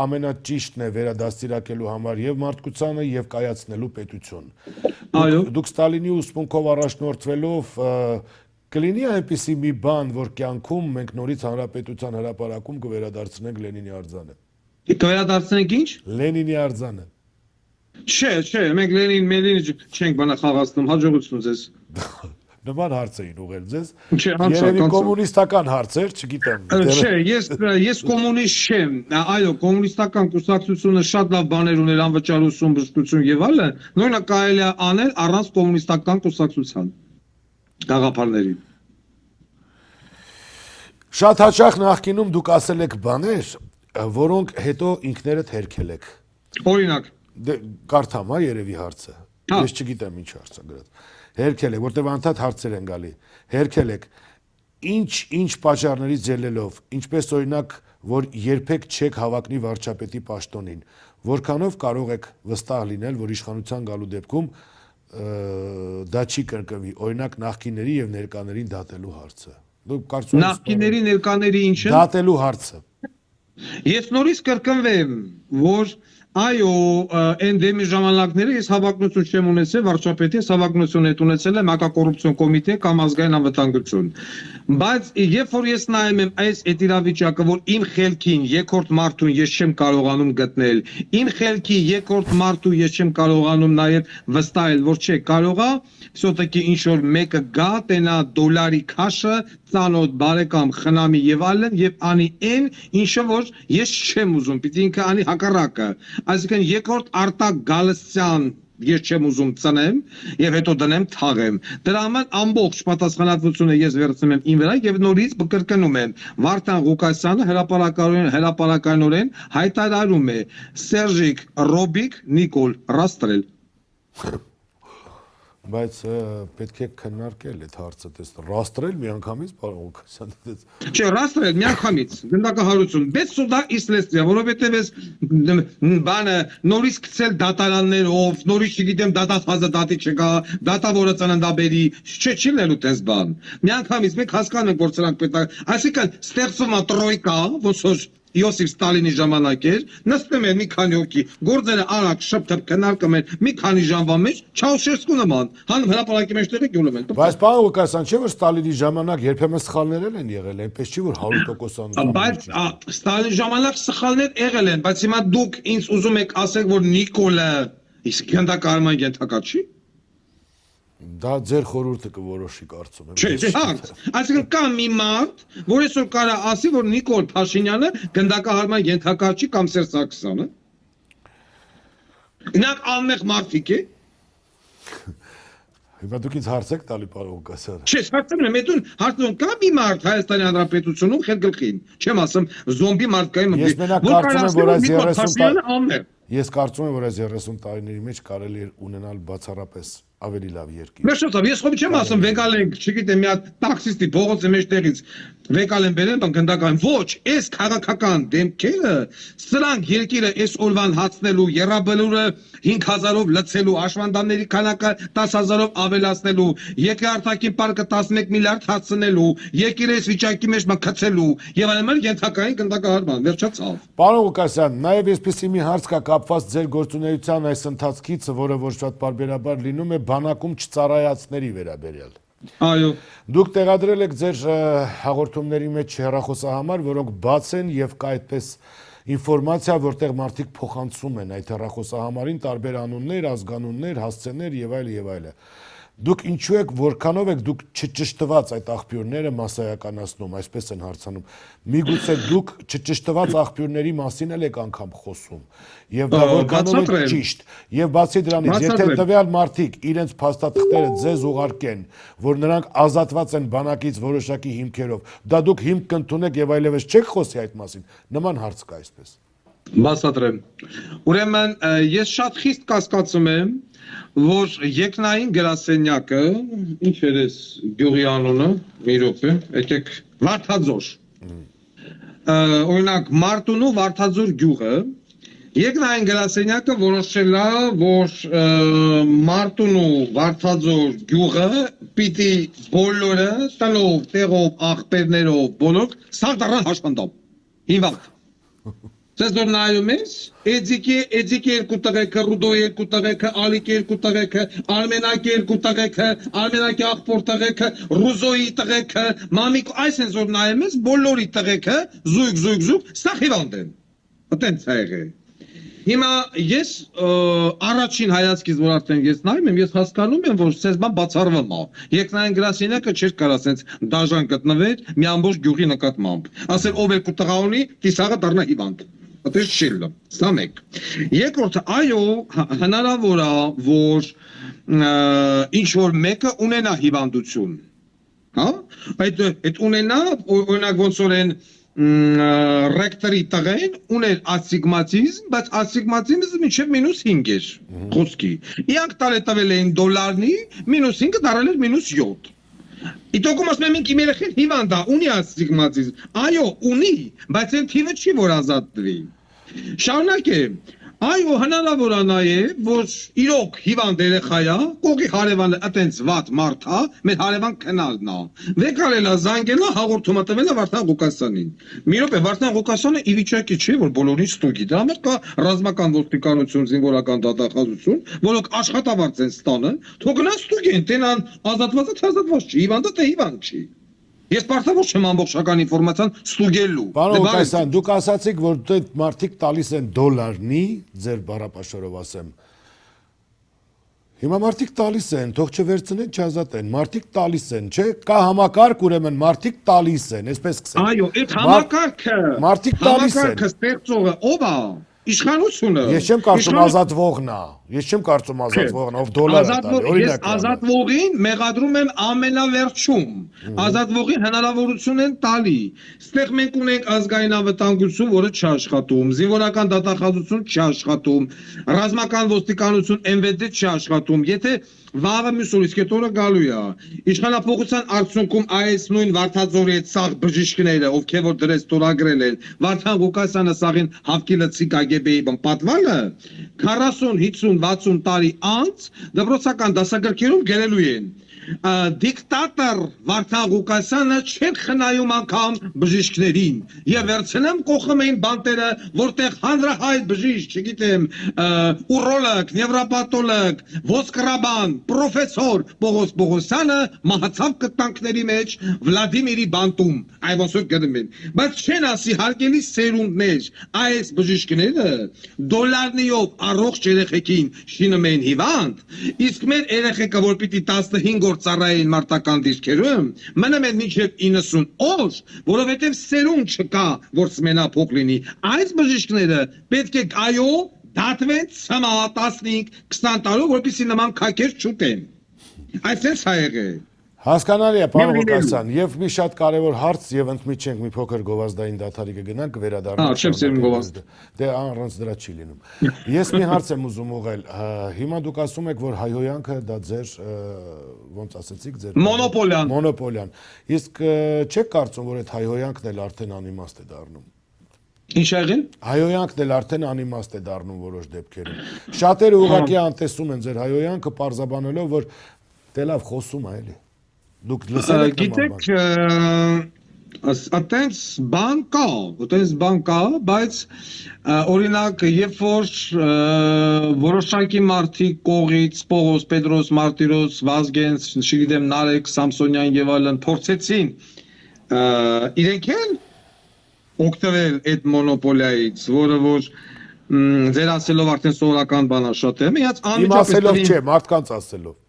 ամենաճիշտն է վերադաստիարակելու համար եւ մարդկությանը եւ կայացնելու պետություն։ Այո։ Դուք Ստալինի ուսմունքով առաջնորդվելով կլինի այնպիսի մի բան, որ կյանքում մենք նորից հանրապետության հրապարակում կվերադարձնենք Լենինի արձանը։ Կվերադարձնենք ինչ։ Լենինի արձանը։ Չէ, մենք Լենին չենք բանա խաղացնում, հաջողություն ձեզ։ Նման հարց էին ուղղել ձեզ։ Չէ, Երևի կոմունիստական հարցեր, չգիտեմ։ Չէ, ես կոմունիստ չեմ։ Այո, կոմունիստական կուսակցությունը շատ լավ բաներ ուներ, անվճար ուսում, բժշկություն եւ այլն, նույնը կարելի է անել առանց կոմունիստական կուսակցության գաղափարների։ Շատ հաճախ նախկինում դուք ասել եք բաներ, որոնք հետո ինքներդ հերքել եք։ Օրինակ, Կարդամ, երևի հարցը։ Ես չգիտեմ ինչ հարց է գրած։ Հերքել եք, որտեղ անդադ հարցեր են գալի։ Հերքել եք ինչ պատճառներից ելնելով, ինչպես օրինակ, որ երբեք չեք հավակնի վարչապետի պաշտոնին, որքանով կարող եք վստահ լինել, որ իշխանության գալու դեպքում դա չի կրկնվի, օրինակ նախկինների եւ ներկաներին դատելու հարցը։ Դուք կարծում եք նախկինների ներկաների ինչը։ դատելու հարցը։ Ես նորից կրկնվեմ, որ Այո, էնդեմի ժամանակները ես հավակնություն չեմ ունեցել, վարչապետի հավակնություն հետ ունեցել եմ հակակոռուպցիոն կոմիտե կամ ազգային անվտանգություն։ Բայց երբ որ ես նայում եմ այս իրավիճակը, որ իմ խելքին երկրորդ մարդուն ես չեմ կարողանում գտնել, իմ խելքի երկրորդ մարդու ես չեմ կարողանում նաև վստահել, որ չէ, կարողա все-таки ինչ որ մեկը գա, տենա դոլարի քաշը, ծանոթ բարեկամ խնամի եւ այլն եւ անի այն ինչը որ ես չեմ ուզում, պիտի ինքը անի հակառակը։ Այսինքն երկրորդ Արտակ Գալստյան ես չեմ ուզում ծնեմ եւ հետո դնեմ թաղեմ։ Դրա համար ամբողջ պատասխանատվությունը ես վերցնում եմ իմ վրա եւ նորից կրկնում եմ Վարդան Ղուկասյանը հրապարակայնորեն հայտարարում է Սերժիկ Ռոբիկ Նիկոլ Ռաստրել։ Բայց պետք է քննարկել այդ հարցը, դες ռաստրել միանգամից, պարոն Ղուկասյան, դες Չէ, ռաստրել միանգամից, գնդակահարություն, բայց սուդա իսլեստիա, որովհետև ես բանը նորից գցել դատարաններով, նորից չգիտեմ դատախազը դատի չկա, դատավորը ծննդաբերի, չի լինելու տես բան։ Միանգամից մենք հասկանում ենք, որ սրանք պետք է, այսինքն ստեղծվում է տրոյկա, ոնց որ Յոսիֆ Ստալինի ժամանակ էր, նստում էր մի քանի հոգի, գործերը արագ շփթփ քննարկում են մի քանի ժամվա մեջ, Չաուշեսկու նման, հան հրապարակի մեջ տեղը գյուլում են։ Բայց պարոն Ղուկասյան, չէ՞ որ Ստալինի ժամանակ երբեմն սխալներ են եղել, այնպես չի որ 100%-անում։ Բայց Ստալինի ժամանակ սխալներ եղել են, բայց հիմա դուք ինձ ուզում եք ասել, որ Նիկոլը իսկ գնդակահարման ենթակա չի։ Դա ձեր խորհուրդը կորոշի կարծում եմ։ Չէ, հարց։ Այսինքն կա մի մարդ, որ այսօր կարա ասի, որ Նիկոլ Փաշինյանը գնդակահարման ենթակա չի կամ Սերժ Սարգսյանը։ Նրանք անմեղ մարդիկ է։ Հիմա դուք ինձ հարց եք տալի, պարոն Ղուկասյան։ Չէ, հարցնում եմ, այդուն հարցնում կա մի մարդ Հայաստանի Հանրապետությունում խելքին։ Չեմ ասում զոմբի մարդկային Ես մենակ կարծում եմ, որ այս 30 անմեղ։ Ես կարծում եմ, որ այս 30 տարիների մեջ կարելի է ունենալ բացառապես ավելի լավ երկիր։ Մեջով ես խոմ չեմ ասում վեկալ ենք, չգիտեմ, մի հատ տաքսիստի փողոցի մեջտեղից վեկալ են բերել, բան գնդական։ Ոչ, այս քաղաքական դեմքերը, սրանք երկիրը այս օրվան հացնելու, երաբելուրը 5000-ով լցելու, աշվանդամների քանակը 10000-ով ավելացնելու, երկրարտակին պարկը 11 միլիարդ հացնելու, երկիրը այս վիճակի մեջ մկցելու եւ այլն ենթակային գնդակահարման, վերջացավ։ Պարոն Ղուկասյան, նաև այսպեսի մի հարց կա կապված ձեր գործունեության այս ընթացքից, որը ոչ շատ պարբերաբար լինում է բանակում չծառայածների վերաբերյալ։ Այո։ Դուք տեղադրել եք ձեր հաղորդումների մեջ հեռախոսահամար, որոնք բաց են եւ կա այդպես ինֆորմացիա, որտեղ մարդիկ փոխանցում են այդ հեռախոսահամարին տարբեր անուններ, ազգանուններ, հասցեներ եւ այլ եւ այլը։ Դուք ինչու եք, որքանով եք դուք չճշտված այդ աղբյուրները մասսայականացնում, այսպես են հարցանում։ Միգուցե դուք չճշտված աղբյուրների մասին եք անգամ խոսում։ Եվ դա որքանով է ճիշտ։ Եվ բացի դրանից, եթե տվյալ մարդիկ իրենց փաստաթղթերը ձեզ ուղարկեն, որ նրանք ազատված են բանակից որոշակի հիմքերով, դա դուք հիմք կընդունեք եւ այլևս չեք խոսի այդ մասին։ Նման հարց կա այսպես։ Բացատրեմ։ Ուրեմն ես շատ խիստ կասկածում եմ, որ երկնային գրասենյակը, ինչ էր էս գյուղի անունը, մի րոպե, եկեք Վարդաձոր։ Օրինակ Մարտունու Վարդաձոր գյուղը, երկնային գրասենյակը որոշել է, որ Մարտունու Վարդաձոր գյուղը պիտի բոլորը տնով, տեղով, աղբերներով, բոլոր սաղ դառնան հաշվանդամ։ Հիմա Ձեզ որ նայում ես, Էձիկի երկու տղեկը, Ռուդոյի երկու տղեկը, Ալիկի երկու տղեկը, Արմենակի երկու տղեկը, Արմենակի աղբոր տղեկը, Ռուզոյի տղեկը, Մամիկ, այս են որ նայում ես, բոլորի տղեկը, զույգ, սա հիվանդ են։ Այդտենց է եղել։ Հիմա ես առաջին հայացքից որ արդեն ես նայում եմ, ես հասկանում եմ, որ ցես բան բացառվում է։ Երկնային գրասենյակը չէր կարա ասենց դաժան գտնվեր մի ամբողջ գյուղի նկատմամբ։ Ասել ով երկու տղա ունի, կիսաղը դառնա հիվանդ։ Այդպես չի լինում։ Սա մեկ։ Երկրորդը, այո, հնարավոր է, որ ինչ որ մեկը ունենա հիվանդություն։ Հա? Այդ ունենա, օրինակ ոնց որ են ռեկտորի տղեն ուներ ասիգմատիզմ, բայց ասիգմատիզմը մինչև -5 էր խոսքի։ Իրանք տվել էին դոլարնի, -5-ը դարել էր -7։ Իտոքում ասում եմ ինք իմ երեխեն հիվանդ է, ունի ասիգմատիզմ։ Այո, ունի, բայց այն թիվը չի որ ազատվի։ Շարունակեմ։ Այո, հնարավոր է նաև, որ իրոք հիվանդ երեխա է, կողի հարևանը այտենց վատ մարդ է, մեր հարևան քնալն է։ Վեկալել է զանգել է, հաղորդումը տվել է Վարդան Ղուկասյանին։ Մի րոպե, Վարդան Ղուկասյանը ի վիճակի չի, որ բոլորին ստուգի։ Դրա համար կա ռազմական ոստիկանություն, զինվորական դատախազություն, որոնք աշխատավարձ են ստանում, թող գնան ստուգեն, տենան ազատված է, թե ազատված չի, հիվանդը թե հիվանդ չի։ Ես պարտավոր չեմ ամբողջական ինֆորմացիան ստուգելու։ Պարոն Ղուկասյան, դուք ասացիք, որ դուք մարդիկ տալիս են դոլարնի, ձեր բառապաշարով ասեմ։ Հիմա մարդիկ տալիս են, թող չվերցնեն, չազատեն, մարդիկ տալիս են, չէ՞, կա համակարգ, ուրեմն մարդիկ տալիս են, այսպես սկսենք։ Այո, այդ համակարգը, մարդիկ տալիս են։ համակարգը ստեղծողը ով է։ Իշխանությունը։ Ես չեմ կարծում ազատվողն է։ Ես չեմ կարծում ազատվողն, ով դոլար է տալի։ Ես ազատվողին մեղադրում եմ ամենավերջում։ Ազատվողին հնարավորություն են տալի։ Ստեղ մենք ունենք ազգային անվտանգություն, որը չի աշխատում, զինվորական դատախազություն չի աշխատում, ռազմական ոստիկանություն ՄՎԴ չի աշխատում։ Եթե վաղը մյուս օրից կետորը գալու է։ Իշխանապողության արդյունքում այս նույն Վարդաձորի այդ սաղ բժիշկները, ովքեր որ դրես ստորագրել են, Վարդան Ղուկասյանը սաղին հավքի լցի KGB-ի պատվալը 40, 50, 60 տարի անց դպրոցական դասագրքերում գրելու են դիկտատոր Վարդան Ղուկասյանը չեն խնայում անգամ բժիշկներին եւ վերցնեմ կողմ էին բանտերը որտեղ հանրահայտ բժիշկ, չգիտեմ, ուրոլոգ, նևրոպաթոլոգ, ոսկրաբան, պրոֆեսոր Պողոս Պողոսյանը մահացավ կտանքների մեջ Վլադիմիրի բանտում, այ ոնց գնում են, բայց չեն ասի հարգելի սերունդներ, այս բժիշկները դոլարնիով առողջ երեխեքին շինում են հիվանդ, իսկ մեր երեխեքը որ պիտի 15 ծառային մարտական դիրքերում մնում են մինչև 90 օր, որովհետև սերուն չկա, որ սմենա փոք լինի։ Այս բժիշկները պետք է այո դատվեն ցմա 15, 20 տարով, որպեսզի նման քակեր չուտեն։ Այսպես է եղել։ Հասկանալի է, պարոն Ղուկասյան, եւ մի շատ կարևոր հարց եւ ընդմիջենք մի փոքր գովազդային դաթարի կգնանք, կվերադառնանք։ Չեմ սիրում գովազդ։ Դե առանց դրա չի լինում։ Ես մի հարց եմ ուզում ուղղել։ Հիմա դուք ասում եք, որ հայհոյանքը դա ձեր ոնց ասեցիք, ձեր մոնոպոլիան։ Իսկ չեք կարծում, որ այդ հայհոյանքն էլ արդեն անիմաստ է դառնում։ Ինչ ա եղել։ Հայհոյանքն էլ արդեն անիմաստ է դառնում որոշ դեպքերում։ Շատերը ուղղակի անտեսում են ձեր հայհոյանքը պարզաբանելով, որ դե լավ խոսում է էլի։ Դուք լսել եք գիտեք, այտենց բան կա, բայց օրինակ, երբ որ որոշակի մարդիկ կողից, Պողոս, Պետրոս, Մարտիրոս, Վազգեն, չգիտեմ, Նարեկ, Սամսոնյան եւ այլն փորձեցին իրենք են օգտվել այդ մոնոպոլիայից, որը որ ձեր ասելով արդեն սովորական բան է շատ է։ Իմ ասելով չէ, մարդկանց ասելով։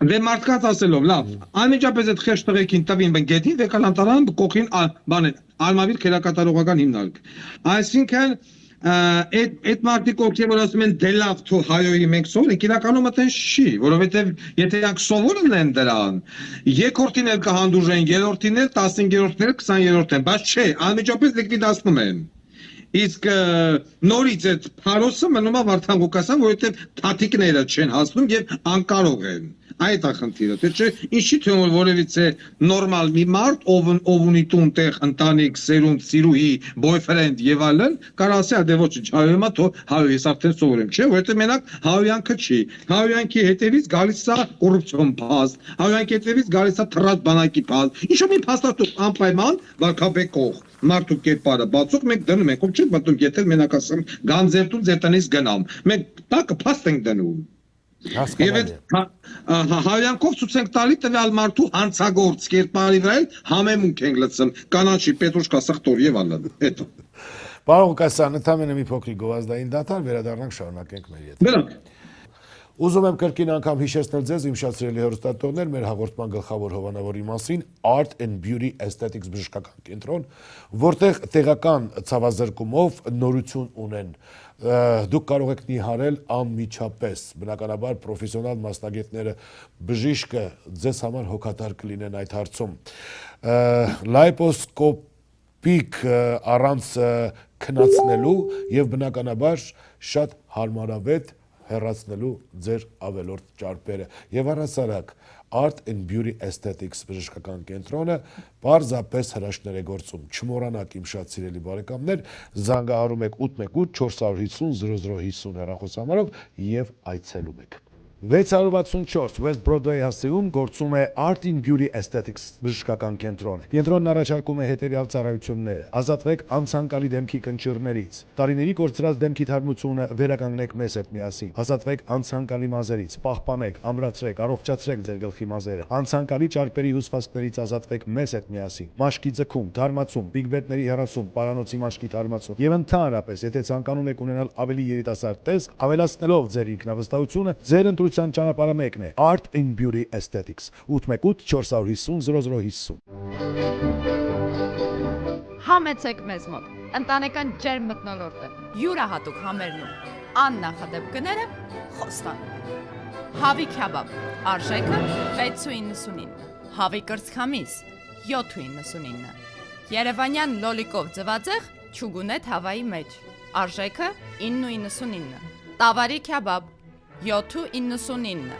Դե մարդկանց ասելով, լավ, անմիջապես այդ խեղճ տղեկին տվին բնգետին, վեկալ անտարան կողին բան է, արմավիր քերակատարողական հիմնարկ։ Այսինքն այդ մարդիկ ովքեր որ ասում են դե լավ թո հայոյի մենք սովորենք, իրականում այդպես չի, որովհետև եթե իրանք սովորել են դրան, երկրորդին էլ կհանդուրժեն, երրորդին էլ, 15-րդին էլ, 20-րդին են, բայց չէ, անմիջապես լիկվիդացնում են։ Իսկ նորից այդ փարոսը մնում է Վարդան Ղուկասյան, որովհետև թաթիկները չեն հասնում եւ անկարող են։ Այդ է խնդիրը, թե չէ, ինչի՞ թե որևիցե նորմալ մի մարդ, ով ունի տուն տեղ, ընտանիք, սերունդ, սիրուհի, boyfriend եւ այլն, կարող ասի, դե ոչինչ, հայոյումա թո հայոյից արդեն սովորեմ, չէ, որովհետև մենակ հայոյանքը չի։ Հայոյանքի հետևից գալիս է կոռուպցիոն փաստ, հայոյանքի հետևից գալիս է թռած բանակի փաստ։ Ինչու՞ մի փաստաթուղթ անպայման վարկաբեկող մարդու կերպարը բացող մենք դնում ենք, ով չենք մտնում, եթե մենակ ասեմ, գանձերտուն ձեր տնից գնամ։ Մենք տակը փաստ ենք դնում։ Եվ այդ հայոյանքով ցույց ենք տալի տվյալ մարդու հանցագործ կերպարի վրա համեմունք ենք լցում, կանաչի, պետրուշկա, սխտոր եւ այլն։ Հետո։ Պարոն Ղուկասյան, ընդամենը մի փոքրիկ գովազդային դաթար, վերադառնանք շարունակենք մեր հետ։ Բնակ։ Ուզում եմ կրկին անգամ հիշեցնել ձեզ, իմ շատ սիրելի հեռուստատողներ, մեր հաղորդման գլխավոր հովանավորի մասին Art and Beauty Aesthetics բժշկական կենտրոն, որտեղ տեղական ցավազրկումով նորություն ունեն։ Դուք կարող եք նիհարել անմիջապես, բնականաբար պրոֆեսիոնալ մասնագետները բժիշկը ձեզ համար հոգատար կլինեն այդ հարցում։ Լայպոսկոպիկ առանց քնացնելու եւ բնականաբար շատ հարմարավետ հեռացնելու ձեր ավելորդ ճարպերը եւ առասարակ Art and Beauty Aesthetics բժշկական կենտրոնը պարզապես հրաշքներ է գործում։ Չմոռանաք իմ շատ սիրելի բարեկամներ, զանգահարում եք 818 450 0050 հեռախոսահամարով եւ այցելում եք։ 664 West Broadway հասցեում գործում է Art in Beauty Aesthetics բժշկական կենտրոնը։ Կենտրոնն առաջարկում է հետևյալ ծառայություններ. ազատվեք անցանկալի դեմքի կնճիռներից, տարիների կորցրած դեմքի թարմությունը վերականգնեք մեզ հետ միասին, ազատվեք անցանկալի մազերից, պահպանեք, ամրացրեք, առողջացրեք ձեր գլխի մազերը, անցանկալի ճարպերի հյուսվածքներից ազատվեք մեզ հետ միասին, մաշկի ձգում, դարմացում, բիգբետների հեռացում, պարանոցի մաշկի դարմացում եւ ընդհանրապես, եթե ցանկանում եք ունենալ ավելի երիտասարդ տեսք, ավելացնելով ձեր ինքնավստահությունը, ձեր ընտրության ճանապարհը մեկն է Art in Beauty Aesthetics 818 450 0050 Համեցեք մեզ մոտ ընտանեկան ջերմ մթնոլորտը Յուրահատուկ համերն ու աննախադեպ գները խոստանում։ Հավի քյաբաբ արժեքը 6.99, հավի կրծքամիս 7.99, Երևանյան լոլիկով ձվածեղ չուգունետ հավայի մեջ արժեքը 9.99, տավարի քյաբաբ 7.99,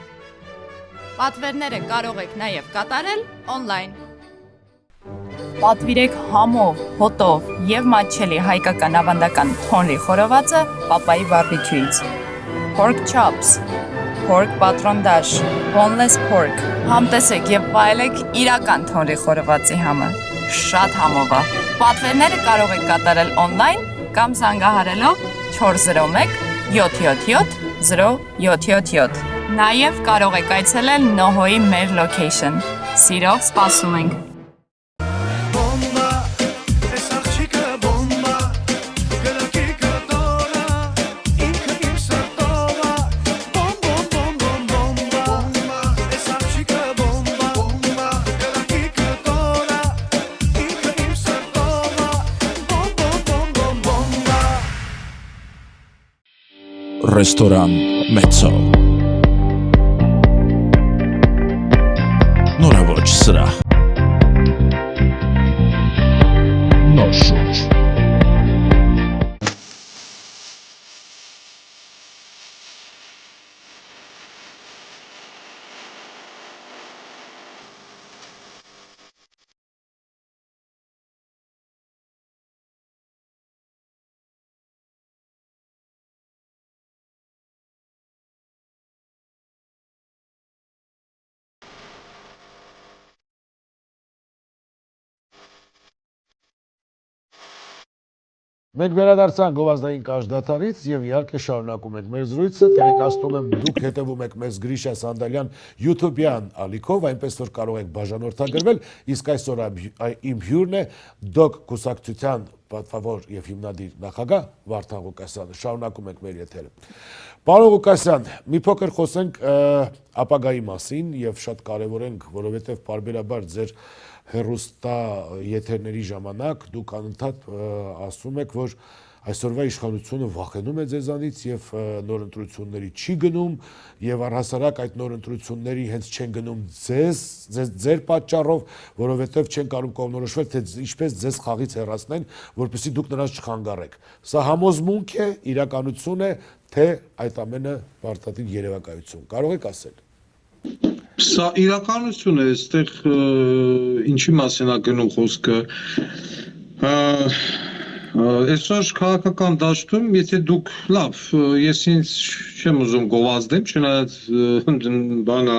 պատվերները կարող եք նաև կատարել օնլայն։ Պատվիրեք համով, հոտով և մատչելի հայկական ավանդական թոնրի խորովածը Պապայի բարբիքյուից։ Pork chops, pork պատրոնդաշ, boneless pork, համտեսեք և վայելեք իրական թոնրի խորովածի համը։ Շատ համով է։ Պատվերները կարող եք կատարել օնլայն կամ զանգահարելով 401 777 0777։ Նաև կարող եք այցելել Նոհոյի մեր լոքեյշն։ Սիրով սպասում ենք։ Ռեստորան Մեծո Նորաոճ սրահ Նոր շունչ Մենք վերադարձանք գովազդային կարճ դադարից եւ իհարկե շարունակում ենք մեր զրույցը, տեղեկացնում եմ դուք հետևում եք մեզ Գրիշա Սանդալյան YouTube-յան ալիքով, այնպես որ կարող եք բաժանորդագրվել, իսկ այսօր իմ հյուրն է Դոկ կուսակցության պատվավոր եւ հիմնադիր նախագահ Վարդան Ղուկասյանը։ Շարունակում ենք մեր եթերը։ Պարոն Ղուկասյան, մի փոքր խոսենք ապագայի մասին եւ շատ կարեւոր ենք, որովհետեւ բարբերաբար ձեր հեռուստա եթերների ժամանակ դուք անընդհատ ասում եք, որ այսօրվա իշխանությունը վախենում է ձեզանից եւ նոր ընտրությունների չի գնում եւ առհասարակ այդ նոր ընտրությունների հենց չեն գնում ձեր պատճառով, որովհետեւ չեն կարող կողմնորոշվել, թե ինչպես ձեզ խաղից հեռացնեն, որպեսզի դուք նրանց չխանգարեք։ Սա համոզմունք է, իրականություն է, թե այդ ամենը բարդատին երևակայություն։ Կարող եք ասել։ Սա իրականություն է, այստեղ ինչի մասին է գնում խոսքը։ Այսօր քաղաքական դաշտում, եթե դուք լավ, ես ինձ չեմ ուզում գովազդեմ, չնայած բանա,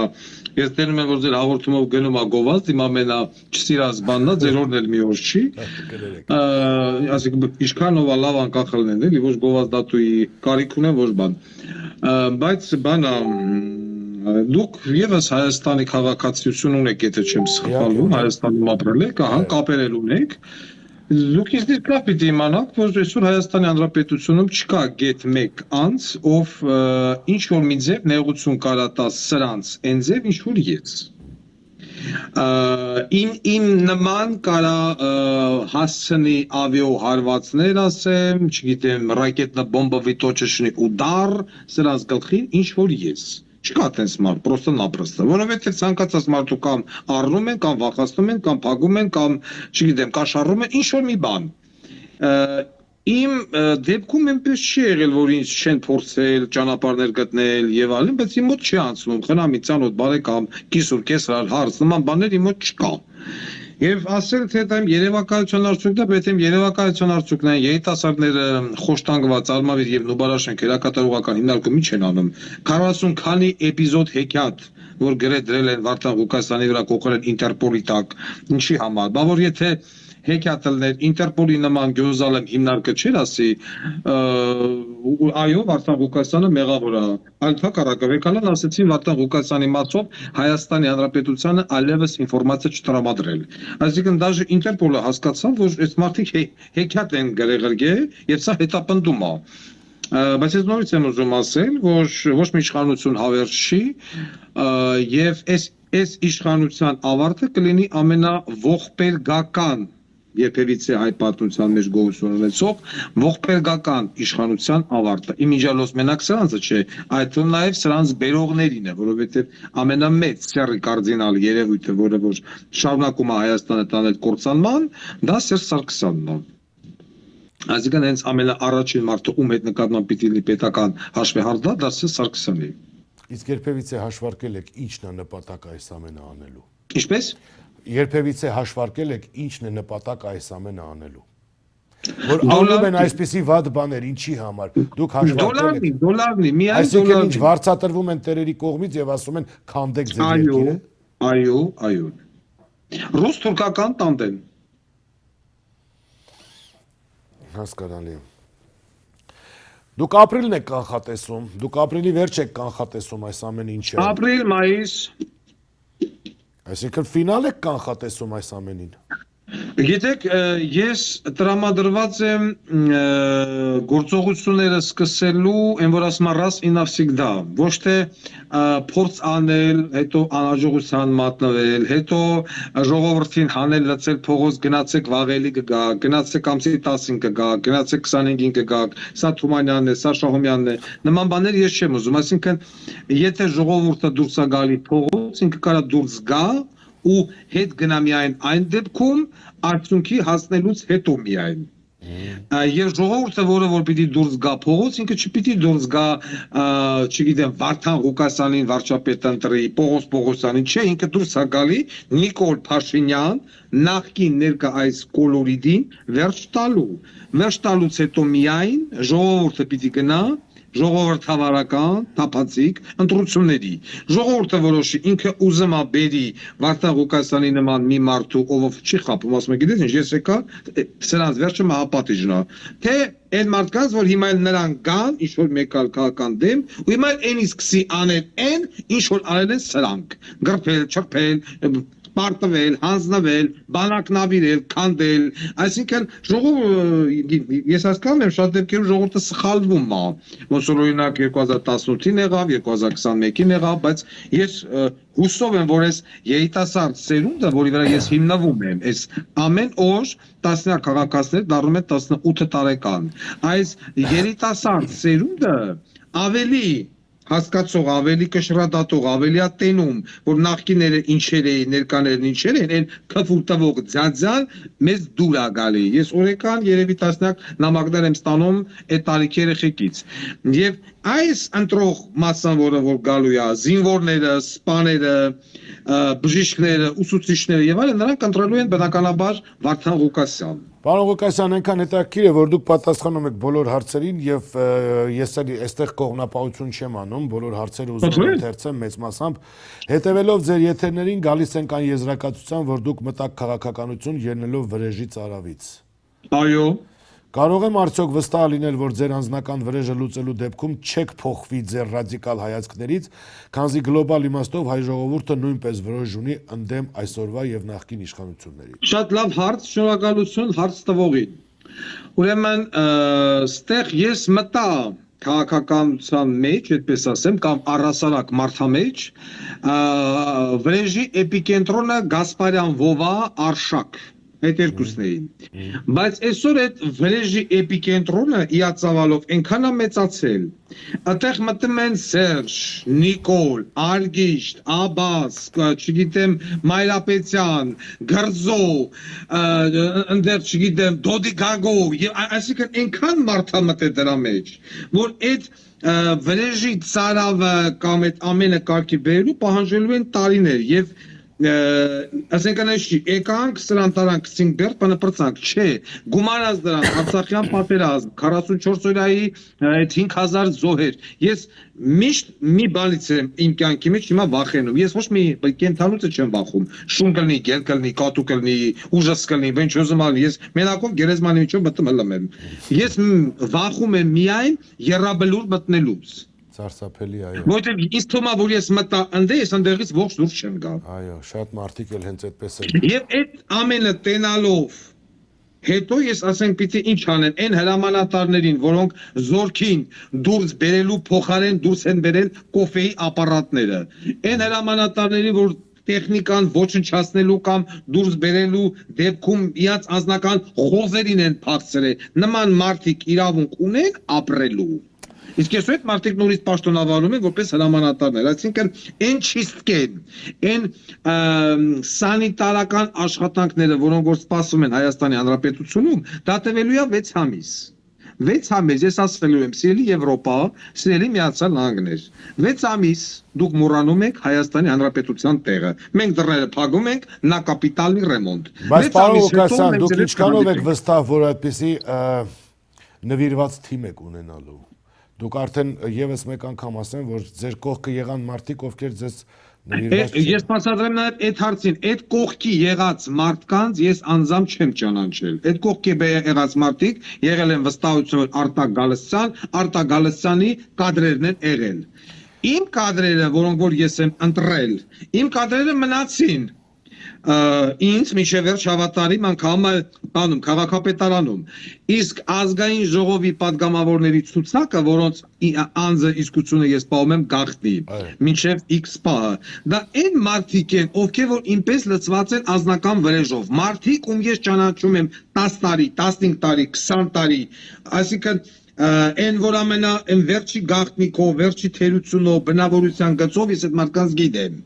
ես տենում եմ, որ ձեր հաղորդումով գնում է գովազդ, իմ ամենա չսիրած բանն է, ձեր օրն էլ մի օր չի։ Այսինքն ինչքանով է լավ անկախելն են, էլի ոչ գովազդատուի կարիք ունեն, ոչ բան։ Բայց բանա դուք եւս Հայաստանի քաղաքացիություն ունեք, եթե չեմ սխալվում, Հայաստանում ապրել եք, ահա, կապերել ունեք։ Դուք ինձ լավ պիտի իմանաք, որ այսօր Հայաստանի Հանրապետությունում չկա գեթ մեկ անձ, ով ինչ որ մի ձև նեղություն կարա տա սրանց, այն ձև ինչ որ ես։ Իմ նման կարա հասցնի ավիո հարվածներ ասեմ, չգիտեմ, ռակետնա բոմբովիտոչը շնի ուդար, սրանց գլխին ինչ որ ես։ Չկա տենց մարդ, պրոստը-նապրոստը, որովհետև ցանկացած մարդու կամ առնում են, կամ վախացնում են, կամ փակում են, կամ, չգիտեմ, կաշառում են ինչ որ մի բան։ Իմ դեպքում այնպես չի եղել, որ ինձ չեն փորձել ճանապարհներ գտնել եւ այլն, բայց իմ մոտ չի անցնում, խնամի ծանոթ բարեկամ, կիսուր, կեսրար, հարց, նման բաներ իմ մոտ չկա։ Եվ ասել թե դա երևակայության արդյունքն է, պետք է երևակայության արդյունքն է, երիտասարդները խոշտանգված, արմավիր եւ նուբարաշեն քերակատարողական հիմնարկումի չեն անում։ 40 քանի էպիզոդ հեքիաթ, որ գրել դրել են Վարդան Ղուկասյանի վրա կողել են Ինտերպոլի տակ, ինչի համար։ Բա որ եթե հեքիաթներ Ինտերպոլի նման գյուզալեմ հիմնարկը չէր ասի, այո, Վարդան Ղուկասյանը մեղավոր է։ Այլ հակառակը վեկանան ասեցին Վարդան Ղուկասյանի մասով Հայաստանի Հանրապետությանը այլևս ինֆորմացիա չտրամադրել։ Այսինքն դաժե Ինտերպոլը հասկացավ, որ այս մարդիկ հեքիաթ են գրել եւ սա հետապնդում է։ Բայց ես նորից եմ ուզում ասել, որ ոչ մի իշխանություն հավերժ չի եւ այս իշխանության ավարտը կլինի ամենաողբերգական երբևիցե հայ պատմության մեջ գոյություն ունեցող ողբերգական իշխանության ավարտը։ Իմիջիալոս մենակ սրանցը չէ, այդտեղ նաև սրանց բերողներին է, որովհետև ամենամեծ սեռի կարդինալ երևույթը, որը որ շարունակում է Հայաստանը տանել կործանման, դա Սերժ Սարգսյանն է։ Այսինքն հենց ամենաառաջին մարդը ում հետ նկատմամբ պիտի լինի պետական հաշվեհարդա, դա Սերժ Սարգսյանն է։ Իսկ երբևիցե հաշվարկել եք ինչն է նպատակը այս ամենը անելու։ Ինչպես։ Երբևիցե հաշվարկել եք ինչն է նպատակը այս ամենը անելու։ Որ անում են այսպիսի վատ բաներ, ինչի համար։ Դուք հաշվարկել եք։ Դոլարնի, միայն այսինքն ինչ վարձատրվում են տերերի կողմից եւ ասում են քանդեք ձեր երկիրը։ Այո։ Ռուս-թուրքական տանդեմ։ Հասկանալի։ Դուք ապրիլն եք կանխատեսում, դուք ապրիլի վերջ եք կանխատեսում այս ամեն ինչը։ Ապրիլ, մայիս։ Այսինքն ֆինալ եք կանխատեսում այս ամենին։ Գիտեք, ես տրամադրված եմ գործողությունները սկսելու, այն որ ասում եմ ռաս ինավսիգդա, ոչ թե փորձ անել, հետո անհաջողության մատնվել, հետո ժողովրդին հանել լցել փողոց, գնացեք վաղելի կգա, գնացեք ամսի 10-ին կգա, գնացեք 25-ին կգա, սա Թումանյանն է, սա Շահումյանն է, նման բաներ ես չեմ ուզում, այսինքն եթե ժողովուրդը դուրս է գալի փողոց, ինքը կարա դուրս գա ու հետ գնա միայն այն դեպքում արդյունքի հասնելուց հետո միայն։ Եվ ժողովուրդը, որը որ պիտի դուրս գա փողոց, ինքը չպիտի դուրս գա, չգիտեմ, Վարդան Ղուկասյանին վարչապետ ընտրի, Պողոս Պողոսյանին, չէ, ինքը դուրս է գալի Նիկոլ Փաշինյան, նախկին ներկա այս կոլորիդին վերջ տալուց հետո միայն ժողովուրդը պիտի գնա ժողովրդավարական, թափանցիկ ընտրությունների։ Ժողովուրդը որոշի, ինքը ուզում է բերի Վարդան Ղուկասյանի նման մի մարդու, ով չի խաբում, ասում է, գիտես ինչ, ես եկա, սրանց վերջը մահապատիժն է։ Թե այն մարդկանց, որ հիմա նրանք գան, ինչ որ մեկ այլ քաղաքական դեմ, ու հիմա այն սկսի անել այն, ինչ որ անել են սրանք, գրփել, չրփել, պարտվել, հանձնվել, բանակնավիրել, քանդել, այսինքն ես հասկանում եմ շատ դեպքերում ժողովուրդը սխալվում է, ոնց որ օրինակ 2018-ին եղավ, 2021-ին եղավ, բայց ես հուսով եմ, որ այս երիտասարդ սերունդը, որի վրա ես հիմնվում եմ, այս ամեն օր տասնյակ քաղաքացիներ դառնում են 18 տարեկան, այս երիտասարդ սերունդը ավելի հասկացող, ավելի կշռադատող, ավելի ատենում, որ նախկիները ինչեր էին, ներկաներն ինչեր են, այն քֆուր տվող ձանձան մեզ դուր է գալի։ Ես օրեկան երևի տասնյակ նամակներ եմ ստանում այդ տարիքի երեխեքից։ Եվ այս ընտրող մասան, որը որ գալու է, զինվորները, սպաները, բժիշկները, ուսուցիչները եւ այլն, նրանք ընտրելու են բնականաբար Վարդան Ղուկասյան։ Պարոն Ղուկասյան, այնքան հետաքրքիր է, որ դուք պատասխանում եք բոլոր հարցերին եւ ես այստեղ կողմնապահություն չեմ անում, բոլոր հարցերը ուզում եմ ընթերցեմ մեծ մասամբ, հետեւելով ձեր եթերներին գալիս ենք այն եզրակացության, որ դուք մտակ քաղաքականություն ելնելով Վրեժի ծարավից։ Այո։ Կարող եմ արդյոք վստահ լինել, որ ձեր անձնական վրեժը լուծելու դեպքում չեք փոխվի ձեր ռադիկալ հայացքներից, քանզի գլոբալ իմաստով հայ ժողովուրդը նույնպես վրեժ ունի ընդդեմ այսօրվա եւ նախկին իշխանությունների։ Շատ լավ հարց, շնորհակալություն հարց տվողին։ Ուրեմն, ստեղ ես մտա քաղաքականության մեջ, այդպես ասեմ, կամ առհասարակ մարդամեջ, վրեժի էպիկենտրոնը Գասպարյան Վովա Արշակ։ Այդ երկուսն էին։ Բայց այսօր այդ վրեժի էպիկենտրոնը իացավալով այնքան է մեծացել։ Այդտեղ մտնում են Սերժ, Նիկոլ, Արգիշտ, Աբաս, չգիտեմ, Մայրապետյան, Գրզո, ընդեր չգիտեմ, Դոդիգագով, այսինքն այնքան մարդամտ է դրա մեջ, որ այդ վրեժի ծարավը կամ այդ ամենը կարգի բերելու պահանջելու են տարիներ եւ ասենքան էշի եկանք սրան տարանք սինբերտ բնապրծանք չէ գումարած դրան Արցախյան պատերազմ 44 օրյայի 5000 զոհեր ես միշտ մի բանից եմ իմ կյանքի մեջ հիմա վախենում ես ոչ մի կենթանուց չեմ վախում շուն կլնի գել կլնի կատու կլնի ուժս կլնի ինչ ուզում ալի ես մենակով գերեզմանի միջով մտնում հլմեմ ես վախում եմ միայն երրաբլուր մտնելուց Սարսափելի այո։ Որտեղ ինձ թվում է որ ես մտա ընդե ես ընդեղից ողջ դուրս չեմ գա։ Այո, շատ մարդիկ էլ հենց այդպես են։ Եվ այդ ամենը տենալով հետո ես ասենք պիտի ինչ անեն այն հրամանատարներին, որոնք զորքին դուրս բերելու փոխարեն դուրս են բերել կոֆեի ապարատները։ Այն հրամանատարների, որ տեխնիկան ոչնչացնելու կամ դուրս բերելու դեպքում իած անձնական խոզերին են փակցրել։ Նման մարդիկ իրավունք ունեն ապրելու։ Իսկ ես այդ մարդիկ նորից պաշտոնավարում են որպես հրամանատարներ, այսինքն այն չիստկեն, այն սանիտարական աշխատանքները, որոնք որ սպասում են Հայաստանի Հանրապետությունում, դա տևելու է 6 ամիս։ 6 ամիս, ես ասելու եմ, սիրելի Եվրոպա, սիրելի Միացյալ Նահանգներ, 6 ամիս դուք մոռանում եք Հայաստանի Հանրապետության տեղը։ Մենք դռները փակում ենք, նա կապիտալի ռեմոնտ։ Բայց պարոն Ղուկասյան, դուք ինչքանով եք վստահ, որ այդպիսի նվիրված թիմ եք ունենալու։ Դուք արդեն եւս մեկ անգամ ասեմ, որ ձեր կողքը եղան մարդիկ, ովքեր ձեզ նվիրված Ես բացատրեմ նաև այդ հարցին, այդ կողքի եղած մարդկանց ես անձամբ չեմ ճանաչել։ Այդ կողքի եղած մարդիկ եղել են վստահություն Արտակ Գալստյան, Արտակ Գալստյանի կադրերն են եղել։ Իմ կադրերը, որոնք որ ես եմ ընտրել, իմ կադրերը մնացին ինձ մինչև վերջ հավատարիմ անգամ բանում քաղաքապետարանում իսկ ազգային ժողովի падգամավորների ցուցակը որոնց անձը իսկությունը ես պահում եմ գաղտնի մինչև X պահը դա այն մարդիկ են ովքեր որ ինպես լծված են անձնական վրեժով մարդիկ ում ես ճանաչում եմ 10 տարի 15 տարի 20 տարի այսինքն Այն որ ամենա այն վերջի գաղտնիքով, վերջի թերությունով, բնավորության գծով ես այդ մարդկանց գիտեմ։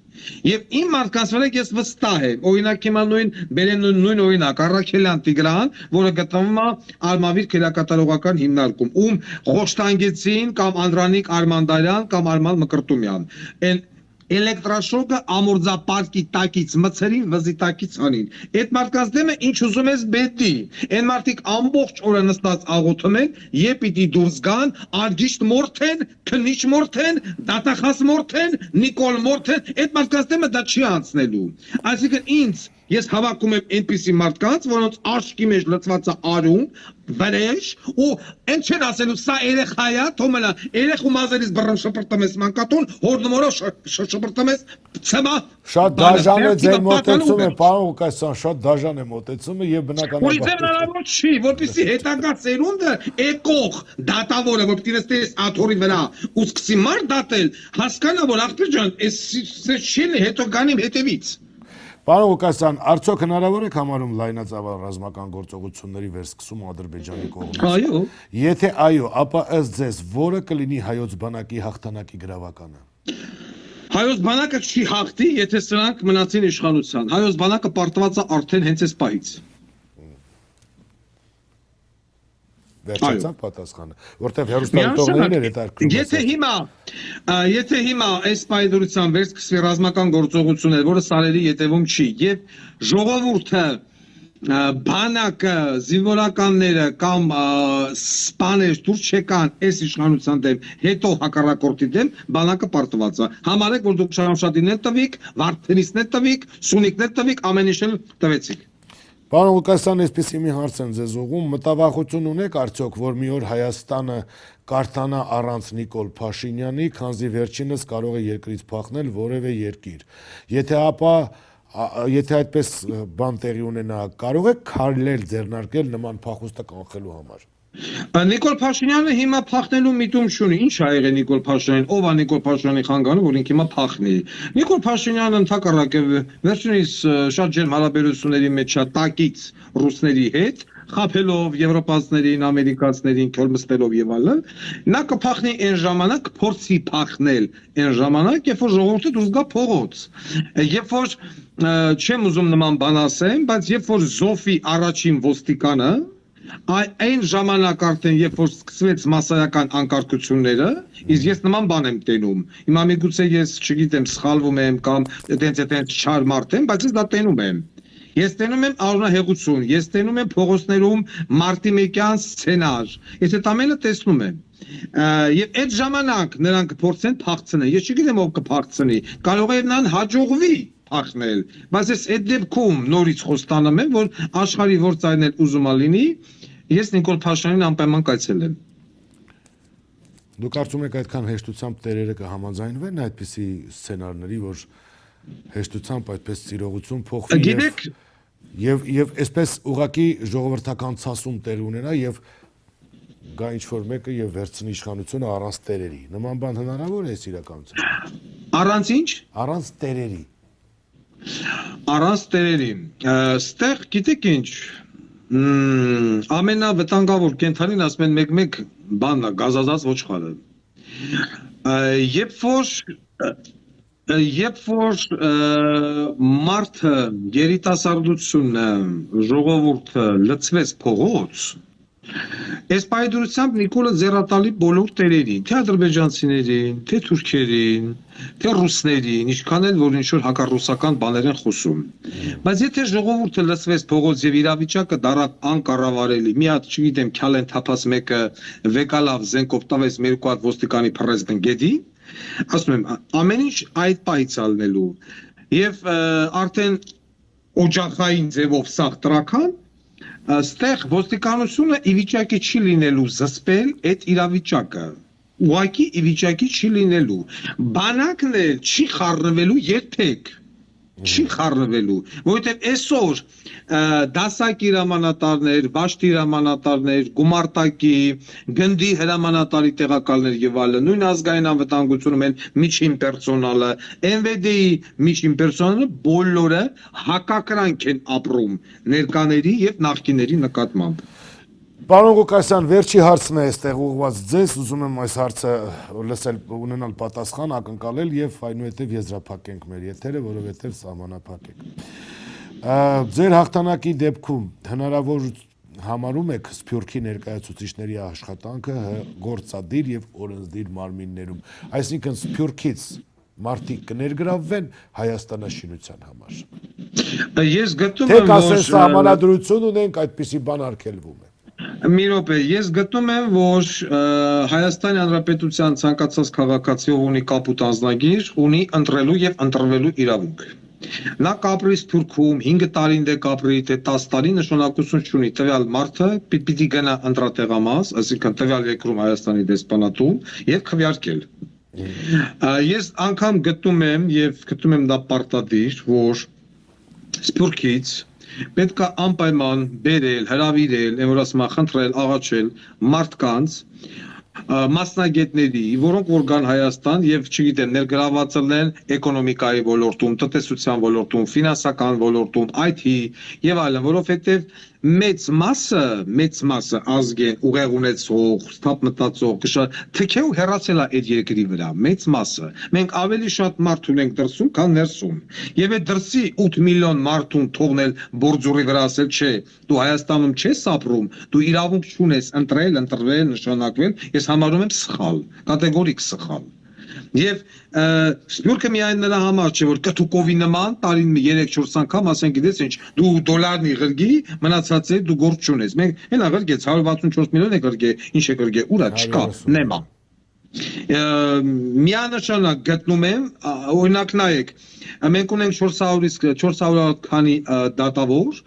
Եվ իմ մարդկանց վրա ես վստահ եմ։ Օրինակ հիմա նույն օրինակ Առաքելյան Տիգրան, որը գտնվում է Արմավիր քելակատարողական հիմնարկում, ում Խոշտանգեցին կամ Անդրանիկ Արմանդարյան կամ Արման Մկրտումյան։ Այն Էլեկտրաշոկը ամորձապարկի տակից մցերին վզիտակից անին։ Այդ մարդկանց դեմը ինչ ուզում ես բետի։ Այն մարդիկ ամբողջ օրը նստած աղոթում են, եւ պիտի դուրս գան, Արգիշտ մորթեն, Քնիչ մորթեն, Դատախաս մորթեն, Նիկոլ մորթեն, այդ մարդկանց դեմը դա չի անցնելու։ Այսինքն ինձ ես հավաքում եմ այնպիսի մարդկանց, որոնց աչքի մեջ լցված է արյուն, վրեժ, ու այն չեն ասելու, սա երեխա է, թոմելա, երեխու մազերից բռն շպրտում ես մանկատուն, հորնումորով շպրտում ես ցեմա։ Շատ դաժան է ձեր մոտեցումը, պարոն Ղուկասյան, շատ դաժան է մոտեցումը եւ բնականաբար։ Ու իդեմ հնարավոր չի, որպեսզի հետագա ծերունդը եկող դատավորը, որ պիտի նստես աթոռի վրա ու սկսի մարդ դատել, հասկանա, որ աղբյուր ջան, այս շինը հետո գանիմ հետևից։ Պարոն Ղուկասյան, արդյոք հնարավոր է համարում լայնածավալ ռազմական գործողությունների վերսկսում Ադրբեջանի կողմից։ Այո։ Եթե այո, ապա ըստ ձեզ որը կլինի հայոց բանակի հաղթանակի գրավականը։ Հայոց բանակը չի հաղթի, եթե սրանք մնացին իշխանության։ Հայոց բանակը պարտված է արդեն հենց այս պահից։ Վերջացավ պատասխանը, որտեղ հերոստատողներն էր հետարկում։ Եթե հիմա այս պայդրության վերսկսվի ռազմական գործողություններ, որը սարերի յետևում չի, եւ ժողովուրդը բանակը, զինվորականները կամ սպաներ դուրս չեկան այս իշխանության դեմ, հետո հակառակորդի դեմ, բանակը պարտված է։ Համարեք, որ դուք Շամշադին տվիք, Վարդենիսն տվիք, Սունիկն տվիք, ամեն ինչ տվեցիք։ Պարոն Ղուկասյան, այսպեսի մի հարց եմ ձեզ ուղղում, մտավախություն ունեք արդյոք, որ մի օր Հայաստանը կարթանա առանց Նիկոլ Փաշինյանի, քանզի վերջինս կարող է երկրից փախնել որևէ երկիր։ Եթե այդպես բան տեղի ունենա, կարող է քայլեր ձեռնարկել նման փախուստը կանխելու համար։ Նիկոլ Փաշինյանը հիմա փախնելու միտում չունի։ Ինչ ա եղել Նիկոլ Փաշինյանին, ով է Նիկոլ Փաշինյանի խանգարում, որ ինքը հիմա փախնի։ Նիկոլ Փաշինյանը ընդհակառակը վերջինիս շատ ջերմ հարաբերությունների մեջ է տակից ռուսների հետ, խաբելով եվրոպացիներին, ամերիկացիներին, քոլմստելով եւ այլն, նա կփախնի այն ժամանակ, փորձի փախնել այն ժամանակ, երբ որ ժողովուրդը դուրս գա փողոց։ Երբ որ չեմ ուզում նման բան ասեմ, բայց երբ որ Զոֆի առաջին ոստիկանը այն ժամանակ արդեն երբ որ սկսվեց մասսայական անկարգությունները, իսկ ես նման բան եմ տենում։ Հիմա միգուցե ես, չգիտեմ, սխալվում եմ կամ այդպես չար մարդ եմ, բայց ես դա տենում եմ։ Ես տենում եմ արունահեղություն, ես տենում եմ փողոցներում մարտի մեկյան սցենար։ Ես այդ ամենը տեսնում եմ։ Եվ այդ ժամանակ նրանք կփորձեն փախցնել։ Ես չգիտեմ ով կփախցնի։ Կարող է նրան հաջողվի փախնել, բայց ես այդ դեպքում նորից խոստանում եմ, որ աշխարհի որ ծայրն ուզում ա լինի, ես Նիկոլ Փաշինյանին անպայման կայցելեմ։ Դուք կարծում եք այդքան հեշտությամբ տերերը կհամաձայնվեն այդպիսի սցենարների, որ հեշտությամբ այդպես ծիրողություն փոխվի Գիտեք, եւ այսպես ուղակի ժողովրդական ցասում տեղ ունենա եւ գա ինչ-որ մեկը եւ վերցնի իշխանությունը առանց տերերի։ Նման բան հնարավոր է իրականություն։ առանց ինչ։ Առանց տերերի։ Առանց տերերի։ Ստեղ գիտեք ինչ, ամենավտանգավոր կենթանին ասում են մեկ բանն է, գազազած ոչխարը։ Երբ որ մարդը, երիտասարդությունը, ժողովուրդը լցվեց փողոց, այս պայդրությամբ Նիկոլը ձեռատալի բոլոր տերերին, թե ադրբեջանցիներին, թե թուրքերին, թե ռուսներին, ինչքան էլ որ ինչ-որ հակառուսական բաներ են խոսում։ Բայց եթե ժողովուրդը լցվեց փողոց եւ իրավիճակը դարավ անկառավարելի, մի հատ, չգիտեմ, քյալեն թափած մեկը վեկալավ զենքով տվեց մի երկու հատ ոստիկանի փռեց գետի, ասում եմ, ամեն ինչ այդ պայից ալնելու եւ արդեն օջախային ձևով սաղ տրական Ստեղ ոստիկանությունը ի վիճակի չի լինելու զսպել այդ իրավիճակը։ Ուղղակի ի վիճակի չի լինելու։ Բանակն էլ չի խառնվելու երբեք։ Չի խառնվելու, որովհետև այսօր դասակի հրամանատարներ, բաշտի հրամանատարներ, գումարտակի, գնդի հրամանատարի տեղակալներ եւ այլն, նույն ազգային անվտանգությունում են միջին պերսոնալը, NVD-ի միջին պերսոնալը բոլորը հակակրանք են ապրում ներկաների եւ նախկիների նկատմամբ։ Պարոն Ղուկասյան, վերջի հարցն է այստեղ ուղղված ձեզ, ուզում եմ այս հարցը լսել, ունենալ պատասխան, ակնկալել եւ այնուհետեւ եզրափակենք մեր եթերը, որովհետեւ սահմանափակ եք։ Ձեր հաղթանակի դեպքում հնարավոր համարում եք Սփյուռքի ներկայացուցիչների աշխատանքը գործադիր եւ օրենսդիր մարմիններում, այսինքն Սփյուռքից մարդիկ կներգրավվեն Հայաստանաշինության համար։ Ես գտնում եմ, որ ասեն սահմանադրություն ունենք, այդպիսի բան արգելվում է։ Մի րոպե, ես գտնում եմ, որ Հայաստանի Հանրապետության ցանկացած քաղաքացի ունի կապուտ անձնագիր, ունի ընտրելու եւ ընտրվելու իրավունք։ Նա կապրի Սփյուռքում 5 տարին դե կապրի, թե 10 տարի նշանակություն չունի, տվյալ մարդը պիտի գնա ընտրատեղամաս, այսինքն տվյալ երկրում Հայաստանի դեսպանատուն եւ քվեարկել։ Ես անգամ գտնում եմ դա պարտադիր, որ Սփյուռքից պետք է անպայման բերել, հրավիրել, այն որ ասում եմ, խնդրել, աղաչել մարդկանց, մասնագետների, որոնք որ գան Հայաստան եւ չգիտեմ, ներգրավված են էկոնոմիկայի ոլորտում, տնտեսության ոլորտում, ֆինանսական ոլորտում, IT եւ այլն, որովհետեւ մեծ մասը ազգեն ուղեղ ունեցող, ստապ մտածող, թքե ու հեռացել է այդ երկրի վրա, մեծ մասը։ Մենք ավելի շատ մարդ ունենք դրսում, քան ներսում։ Եվ այդ դրսի 8 միլիոն մարդուն թողնել բորձուրի վրա ասել, չէ, դու Հայաստանում չես ապրում, դու իրավունք չունես ընտրել, ընտրվել, նշանակվել, ես համարում եմ սխալ, կատեգորիկ սխալ։ Եվ Սփյուռքը միայն նրա համար չէ, որ կթուկովի նման տարին 3-4 անգամ ասեն, գիտես ինչ, դու դոլարնի ղրգի, մնացած է դու գործ չունես։ Մենք հենա ղրգեց 164 միլիոն է ղրգե, ինչ է ղրգե, ուրա չկա, նեմա։ Միանշանակ գտնում եմ, օրինակ նայեք, մենք ունենք 400 քանի դատավոր,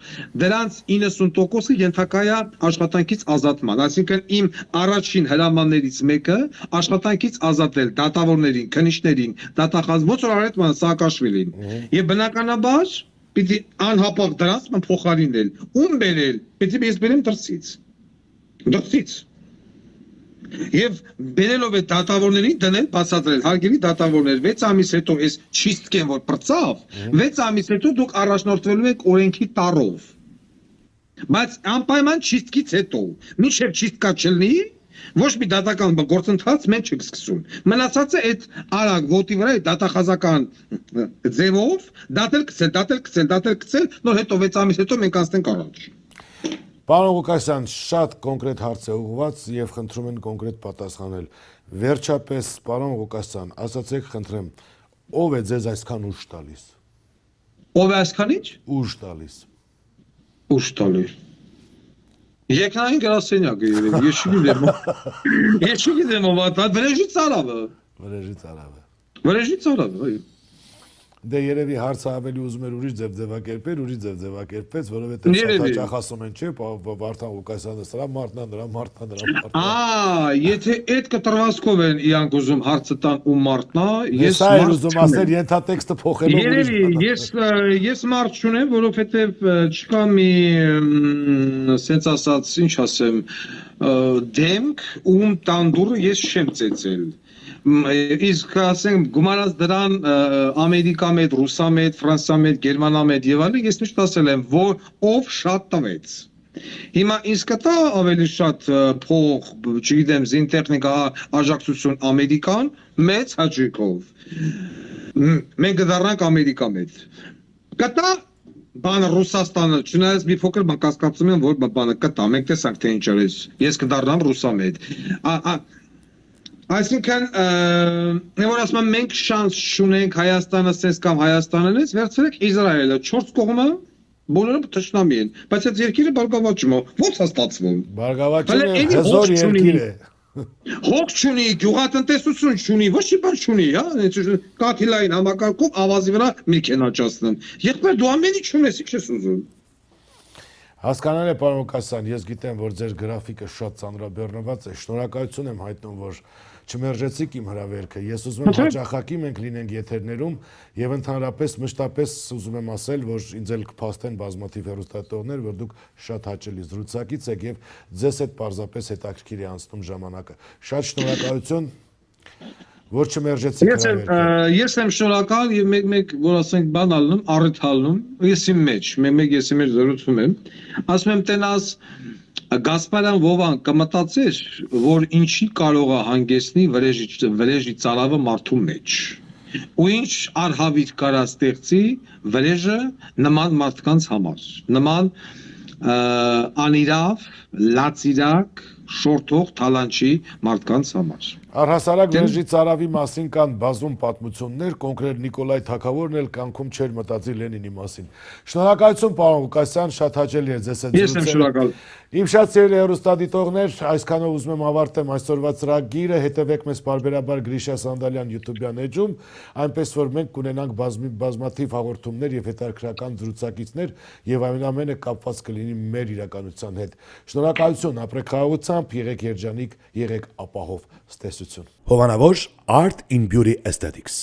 դրանց 90%-ը ենթակա է աշխատանքից ազատման, այսինքն իմ առաջին հրամաններից մեկը աշխատանքից ազատել դատավորներին, քննիչներին, դատախազ, ոնց որ արեց Սաակաշվիլին, եւ բնականաբար պիտի անհապաղ դրանց փոխարինել, ում բերել, պիտի ես բերեմ դրսից։ Դրսից։ Եվ բերելով է դատավորներին դնել, բացատրել, հարգելի դատավորներ, 6 ամիս հետո այս չիստկեն, որ պրծավ, 6 ամիս հետո դուք առաջնորդվելու եք օրենքի տառով։ Բայց անպայման չիստկից հետո, մինչև չիստկա չլինի, ոչ մի դատական գործընթաց մենք չենք սկսում։ Մնացածը այդ արագ ոտի վրա այդ դատախազական ձևով դատել կցել, նոր հետո 6 ամիս հետո մենք անցնենք առաջ։ Պարոն Ղուկասյան, շատ կոնկրետ հարց է ուղղված եւ խնդրում են կոնկրետ պատասխանել։ Վերջապես, պարոն Ղուկասյան, ասացեք, խնդրեմ, ով է ձեզ այսքան ուժ տալիս։ Ով է այսքան ինչ։ Ուժ տալիս։ Ուշ տալի։ Եկնային գրասենյակը երևի, ես չգիտեմ։ Ես չգիտեմ ով է, վրեժի ծարավը։ Վրեժի ծարավը։ Վրեժի ծարավը, այո։ Դե երևի հարցը ավելի ուզում էր ուրիշ ձևակերպել, որովհետեւ շատ հաճախ ասում են, չէ, Վարդան Ղուկասյանը սրա մարդն է։ Եթե այդ կտրվածքով են իրանք ուզում հարցը տան ու մարդնա, ես այլ ուզում ասել ենթատեքստը փոխելով երևի ես մարդ չունեմ, որովհետեւ չկա մի սենց ասած, ինչ ասեմ, դեմք ում տանդուրը ես չեմ ծեծել։ Իսկ ասենք գումարած դրան Ամերիկա մեծ, Ռուսա մեծ, Ֆրանսիա մեծ, Գերմանիա մեծ եւ այլն, ես միշտ ասել եմ, որ ով շատ տվեց։ Հիմա ինձ կտա ավելի շատ փող, չգիտեմ, զինտեխնիկա, աջակցություն Ամերիկան մեծ հաճույքով։ Մենք կդառնանք Ամերիկա մեծ։ Կտա բանը Ռուսաստանը, չնայած մի փոքր բան կասկածում եմ, որ բանը կտա, մենք տեսանք թե ինչ արեց։ Ես կդառնամ Ռուսա մեծ։ Այսինքն, որ ասում եմ, մենք շանս չունենք Հայաստանը սենց կամ Հայաստանը նենց, վերցրեք Իսրայելը, 4 կողմը, բոլորը թշնամի են, բայց այդ երկիրը բարգավաճում է, ո՞նց է ստացվում։ Բարգավաճում է, հզոր երկիր է։ Հոգ չունի, գյուղատնտեսություն չունի, ոչ մի բան չունի, հա, կաթիլային համակարգով ավազի վրա միրգ են աճացնում։ Եղբայր դու ամեն ինչ ունես, ինչ ես ուզում։ Հասկանալ է, պարոն Ղուկասյան, ես գիտեմ, որ ձեր գրաֆիկը շատ ծանրաբեռնված է, շնորհակալություն եմ հայտնում, որ չմերժեցիք իմ հրավերքը, ես ուզում եմ հաճախակի մենք լինենք եթերներում եւ ընդհանրապես մշտապես ուզում եմ ասել, որ ինձ էլ կփաստեն բազմաթիվ հեռուստատողներ, որ դուք շատ հաճելի զրուցակից եք եւ ձեզ հետ պարզապես հետաքրքիր է անցնում ժամանակը։ Շատ շնորհակալություն, որ չմերժեցիք հրավերքը։ Ես եմ շնորհակալ եւ մեկ որ ասենք բան ալնում, առիթ ալնում, ես իմ մեջ, մեկ ես իմ մեջ զրուցում եմ, ասում եմ տենաս Գասպարյան Վովան կմտածեր, որ ինչի կարող է հանգեցնի վրեժի ծարավը մարդու մեջ։ Ու ինչ արհավիր կարա ստեղծի վրեժը նման մարդկանց համար, նման անիրավ, լացիրակ, շորթող, թալանչի մարդկանց համար։ Առհասարակ վրեժի ծարավի մասին կան բազում պատմություններ, կոնկրետ Նիկոլայ Թագավորն էլ կյանքում չէր մտածի Լենինի մասին։ Շնորհակալություն, պարոն Ղուկասյան, շատ հաճելի է ձեզ հետ Ես եմ շնորհակալ։ Իմ շատ սիրելի հեռուստադիտողներ, այսքանով ուզում եմ ավարտեմ այսօրվա ծրագիրը, հետևեք մեզ պարբերաբար Գրիշա Սանդալյան YouTube-յան էջում, այնպես որ մենք կունենանք բազմաթիվ հաղորդումներ եւ հետաքրքրական զրուցակիցներ եւ ամենամենը կապված կլինի մեր իրականության հետ։ Շնորհակալություն, ապրեք խաղաղությամբ, եղեք երջանիկ, եղեք ապահով, ցտեսություն։ Հովանավոր Art in Beauty Aesthetics